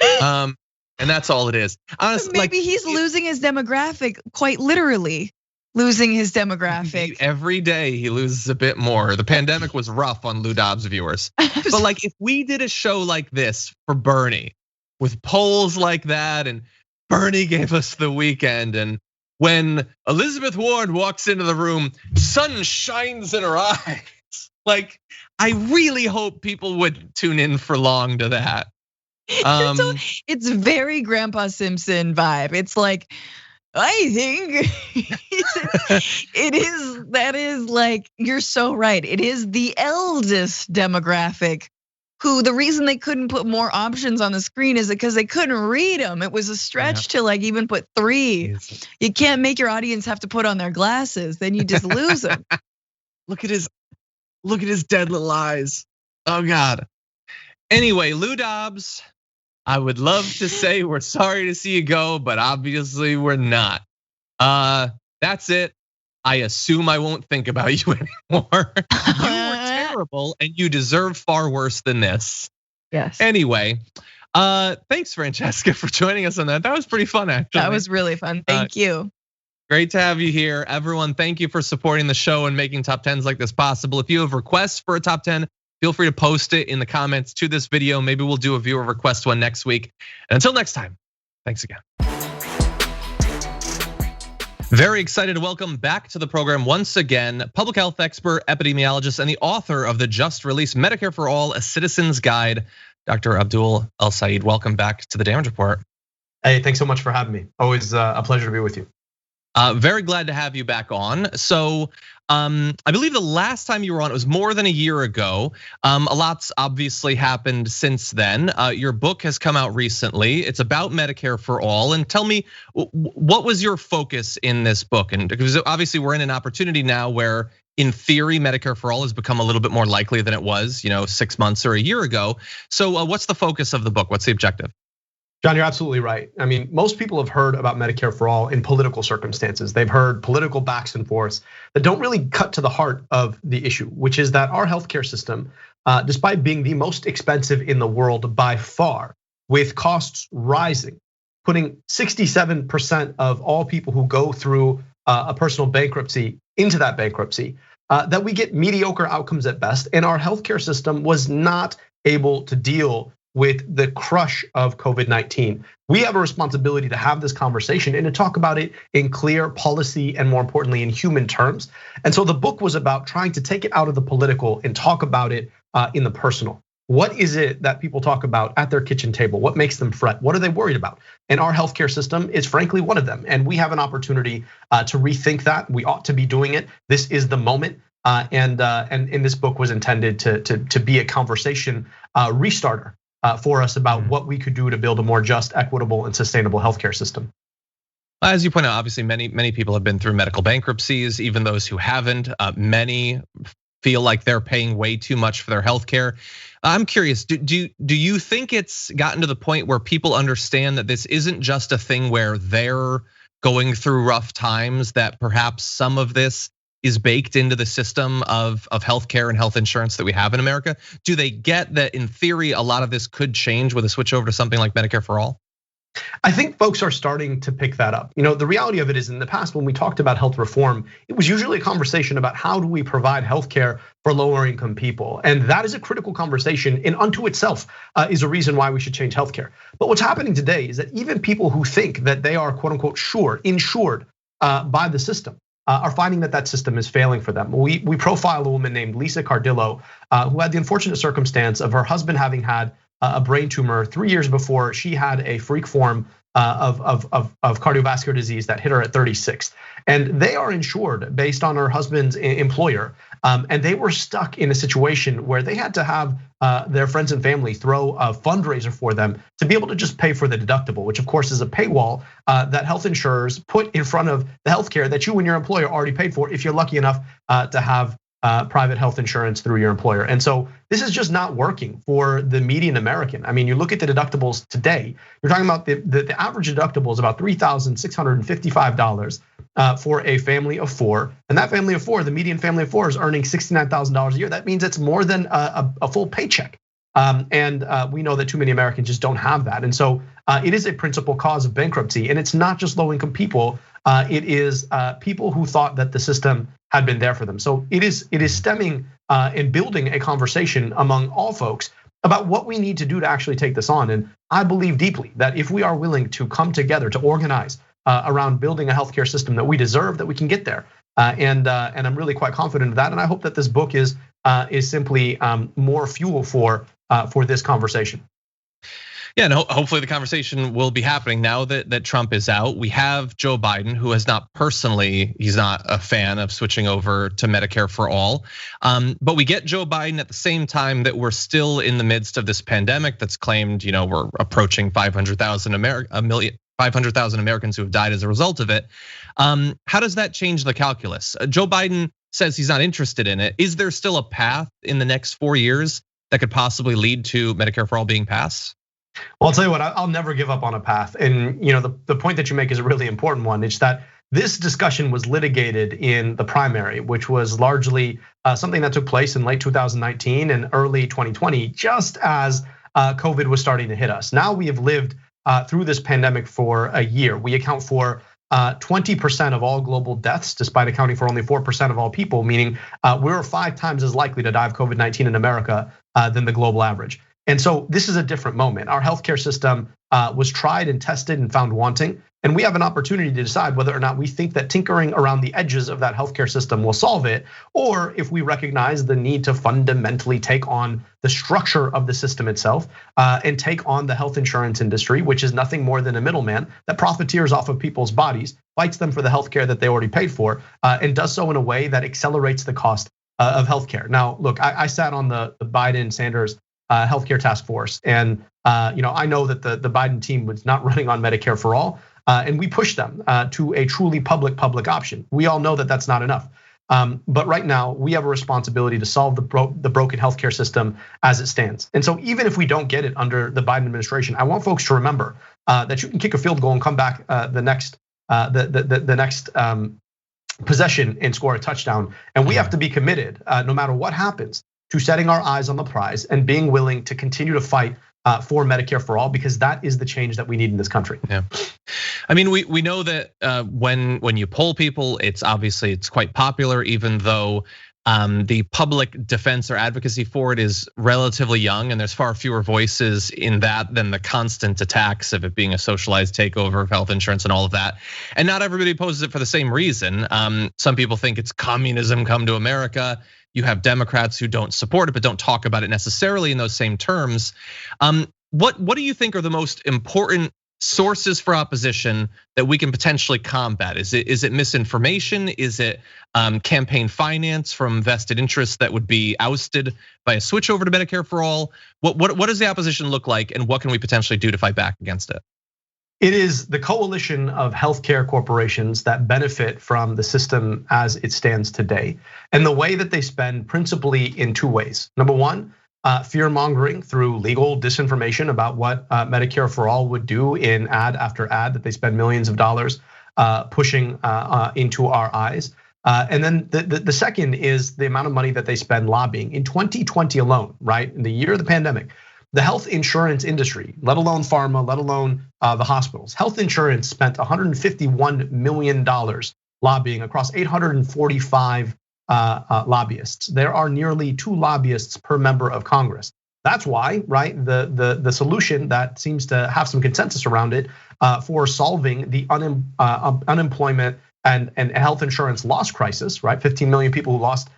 And that's all it is. Honestly, maybe he's losing his demographic, quite literally. Losing his demographic. Every day he loses a bit more. The pandemic was rough on Lou Dobbs viewers. But like, if we did a show like this for Bernie, with polls like that, and Bernie gave us the weekend, and when Elizabeth Warren walks into the room, sun shines in her eyes. Like, I really hope people would tune in for long to that. It's very Grandpa Simpson vibe. It's like, I think that is like, you're so right. It is the eldest demographic who, the reason they couldn't put more options on the screen is because they couldn't read them. It was a stretch to like even put 3. You can't make your audience have to put on their glasses, then you just lose them. Look at his dead little eyes. Oh God. Anyway, Lou Dobbs, I would love to say we're sorry to see you go, but obviously we're not. That's it. I assume I won't think about you anymore. You were terrible and you deserve far worse than this. Yes. Anyway, Thanks, Francesca, for joining us on that. That was pretty fun, actually. That was really fun. Thank you. Great to have you here. Everyone, thank you for supporting the show and making top 10s like this possible. If you have requests for a top 10, feel free to post it in the comments to this video. Maybe we'll do a viewer request one next week. And until next time, thanks again. Very excited to welcome back to the program once again, public health expert, epidemiologist, and the author of the just released Medicare for All, A Citizen's Guide, Dr. Abdul El-Sayed. Welcome back to the Damage Report. Hey, thanks so much for having me. Always a pleasure to be with you. Very glad to have you back on. So I believe the last time you were on, it was more than a year ago. A lot's obviously happened since then. Your book has come out recently. It's about Medicare for All. And tell me, what was your focus in this book? And because obviously we're in an opportunity now where in theory, Medicare for All has become a little bit more likely than it was, 6 months or a year ago. So what's the focus of the book? What's the objective? John, you're absolutely right. I mean, most people have heard about Medicare for All in political circumstances. They've heard political backs and forths that don't really cut to the heart of the issue, which is that our healthcare system, despite being the most expensive in the world by far, with costs rising, putting 67% of all people who go through a personal bankruptcy into that bankruptcy, that we get mediocre outcomes at best, and our healthcare system was not able to deal with the crush of COVID-19. We have a responsibility to have this conversation and to talk about it in clear policy and more importantly in human terms. And so the book was about trying to take it out of the political and talk about it in the personal. What is it that people talk about at their kitchen table? What makes them fret? What are they worried about? And our healthcare system is frankly one of them. And we have an opportunity to rethink that. We ought to be doing it. This is the moment. And this book was intended to be a conversation restarter for us about what we could do to build a more just, equitable, and sustainable healthcare system. As you point out, obviously many people have been through medical bankruptcies, even those who haven't. Many feel like they're paying way too much for their healthcare. I'm curious, do you think it's gotten to the point where people understand that this isn't just a thing where they're going through rough times, that perhaps some of this is baked into the system of healthcare and health insurance that we have in America? Do they get that in theory, a lot of this could change with a switch over to something like Medicare for All? I think folks are starting to pick that up. The reality of it is in the past when we talked about health reform, it was usually a conversation about how do we provide healthcare for lower income people. And that is a critical conversation in unto itself is a reason why we should change healthcare. But what's happening today is that even people who think that they are quote unquote insured by the system are finding that system is failing for them. We profile a woman named Lisa Cardillo, who had the unfortunate circumstance of her husband having had a brain tumor 3 years before she had a freak form of cardiovascular disease that hit her at 36. And they are insured based on her husband's employer. And they were stuck in a situation where they had to have their friends and family throw a fundraiser for them to be able to just pay for the deductible, which of course is a paywall that health insurers put in front of the healthcare that you and your employer already paid for if you're lucky enough to have private health insurance through your employer. And so this is just not working for the median American. I mean, you look at the deductibles today, you're talking about the average deductible is about $3,655 for a family of four. And that family of four, the median family of four is earning $69,000 a year. That means it's more than a full paycheck. And we know that too many Americans just don't have that. And so it is a principal cause of bankruptcy. And it's not just low income people, it is people who thought that the system had been there for them. So it is stemming and building a conversation among all folks about what we need to do to actually take this on. And I believe deeply that if we are willing to come together to organize around building a healthcare system that we deserve, that we can get there. And I'm really quite confident of that. And I hope that this book is simply more fuel for this conversation. Yeah, and hopefully the conversation will be happening now that Trump is out. We have Joe Biden, who has not personally, he's not a fan of switching over to Medicare for All. But we get Joe Biden at the same time that we're still in the midst of this pandemic that's claimed, we're approaching 500,000 Americans who have died as a result of it. How does that change the calculus? Joe Biden says he's not interested in it. Is there still a path in the next 4 years that could possibly lead to Medicare for All being passed? Well, I'll tell you what, I'll never give up on a path. And the point that you make is a really important one. It's that this discussion was litigated in the primary, which was largely something that took place in late 2019 and early 2020, just as COVID was starting to hit us. Now we have lived through this pandemic for a year. We account for 20% of all global deaths, despite accounting for only 4% of all people, meaning we're 5 times as likely to die of COVID-19 in America than the global average. And so this is a different moment. Our healthcare system was tried and tested and found wanting. And we have an opportunity to decide whether or not we think that tinkering around the edges of that healthcare system will solve it, or if we recognize the need to fundamentally take on the structure of the system itself and take on the health insurance industry, which is nothing more than a middleman that profiteers off of people's bodies, fights them for the healthcare that they already paid for, and does so in a way that accelerates the cost of healthcare. Now, look, I sat on the Biden-Sanders healthcare task force, and I know that the Biden team was not running on Medicare for all. And we push them to a truly public option. We all know that that's not enough. But right now, we have a responsibility to solve the broken healthcare system as it stands. And so even if we don't get it under the Biden administration, I want folks to remember that you can kick a field goal and come back the next possession and score a touchdown. And we have to be committed, no matter what happens, to setting our eyes on the prize and being willing to continue to fight for Medicare for all, because that is the change that we need in this country. Yeah, I mean, we know that when you poll people, it's quite popular, even though the public defense or advocacy for it is relatively young, and there's far fewer voices in that than the constant attacks of it being a socialized takeover of health insurance and all of that. And not everybody opposes it for the same reason. Some people think it's communism come to America. You have Democrats who don't support it, but don't talk about it necessarily in those same terms. What do you think are the most important sources for opposition that we can potentially combat? Is it misinformation? Is it campaign finance from vested interests that would be ousted by a switch over to Medicare for all? What does the opposition look like, and what can we potentially do to fight back against it? It is the coalition of healthcare corporations that benefit from the system as it stands today, and the way that they spend principally in 2 ways. Number one, fear mongering through legal disinformation about what Medicare for all would do in ad after ad that they spend millions of dollars pushing into our eyes. And then the second is the amount of money that they spend lobbying. In 2020 alone, right, in the year of the pandemic, the health insurance industry, let alone pharma, let alone the hospitals, health insurance spent $151 million lobbying across 845 lobbyists. There are nearly 2 lobbyists per member of Congress. That's why, right, the solution that seems to have some consensus around it for solving the unemployment and health insurance loss crisis, right? 15 million people who lost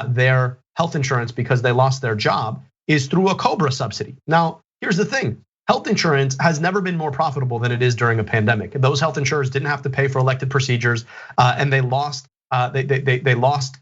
their health insurance because they lost their job, is through a COBRA subsidy. Now, here's the thing. Health insurance has never been more profitable than it is during a pandemic. Those health insurers didn't have to pay for elective procedures, and they lost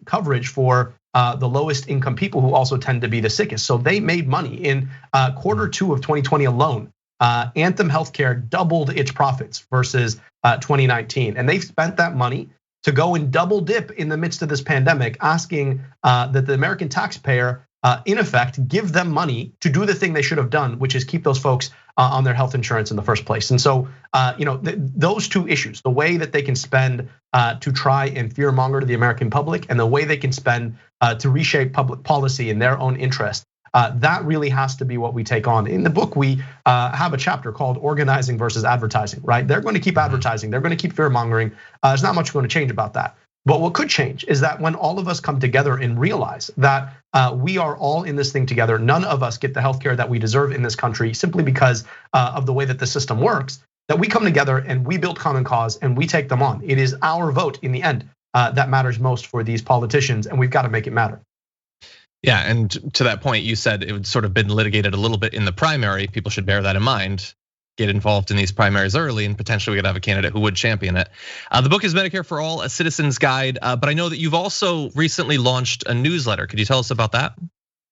coverage for the lowest income people who also tend to be the sickest. So they made money in Q2 of 2020 alone. Anthem Healthcare doubled its profits versus 2019, and they've spent that money to go and double dip in the midst of this pandemic, asking that the American taxpayer in effect, give them money to do the thing they should have done, which is keep those folks on their health insurance in the first place. And so, those 2 issues, the way that they can spend to try and fearmonger to the American public, and the way they can spend to reshape public policy in their own interest, that really has to be what we take on. In the book, we have a chapter called Organizing versus Advertising, right? They're going to keep advertising, they're going to keep fearmongering. There's not much going to change about that. But what could change is that when all of us come together and realize that we are all in this thing together, none of us get the healthcare that we deserve in this country simply because of the way that the system works, that we come together and we build common cause and we take them on. It is our vote in the end that matters most for these politicians, and we've got to make it matter. Yeah, and to that point, you said it would sort of been litigated a little bit in the primary. People should bear that in mind. Get involved in these primaries early, and potentially we could have a candidate who would champion it. The book is Medicare for All, a citizen's guide, but I know that you've also recently launched a newsletter. Could you tell us about that?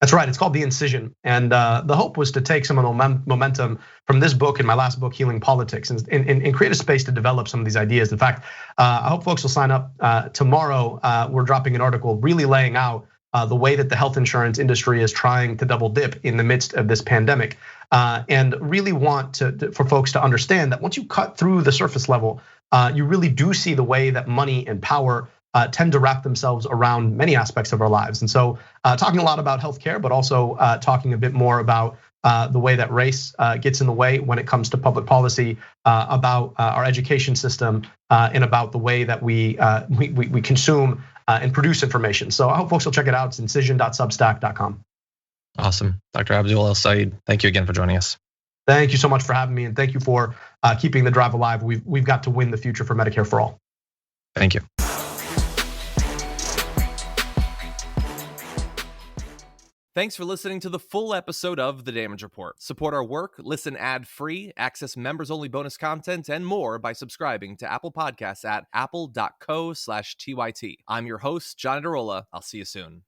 That's right, it's called The Incision. And the hope was to take some of the momentum from this book and my last book, Healing Politics, and create a space to develop some of these ideas. In fact, I hope folks will sign up tomorrow. We're dropping an article really laying out the way that the health insurance industry is trying to double dip in the midst of this pandemic. And really want for folks to understand that once you cut through the surface level, you really do see the way that money and power tend to wrap themselves around many aspects of our lives. And so talking a lot about healthcare, but also talking a bit more about the way that race gets in the way when it comes to public policy, about our education system, and about the way that we consume and produce information. So I hope folks will check it out. It's incision.substack.com. Awesome. Dr. Abdul El-Sayed, thank you again for joining us. Thank you so much for having me, and thank you for keeping the drive alive. We've got to win the future for Medicare for all. Thank you. Thanks for listening to the full episode of The Damage Report. Support our work, listen ad-free, access members-only bonus content, and more by subscribing to Apple Podcasts at apple.co/TYT. I'm your host, John Darola. I'll see you soon.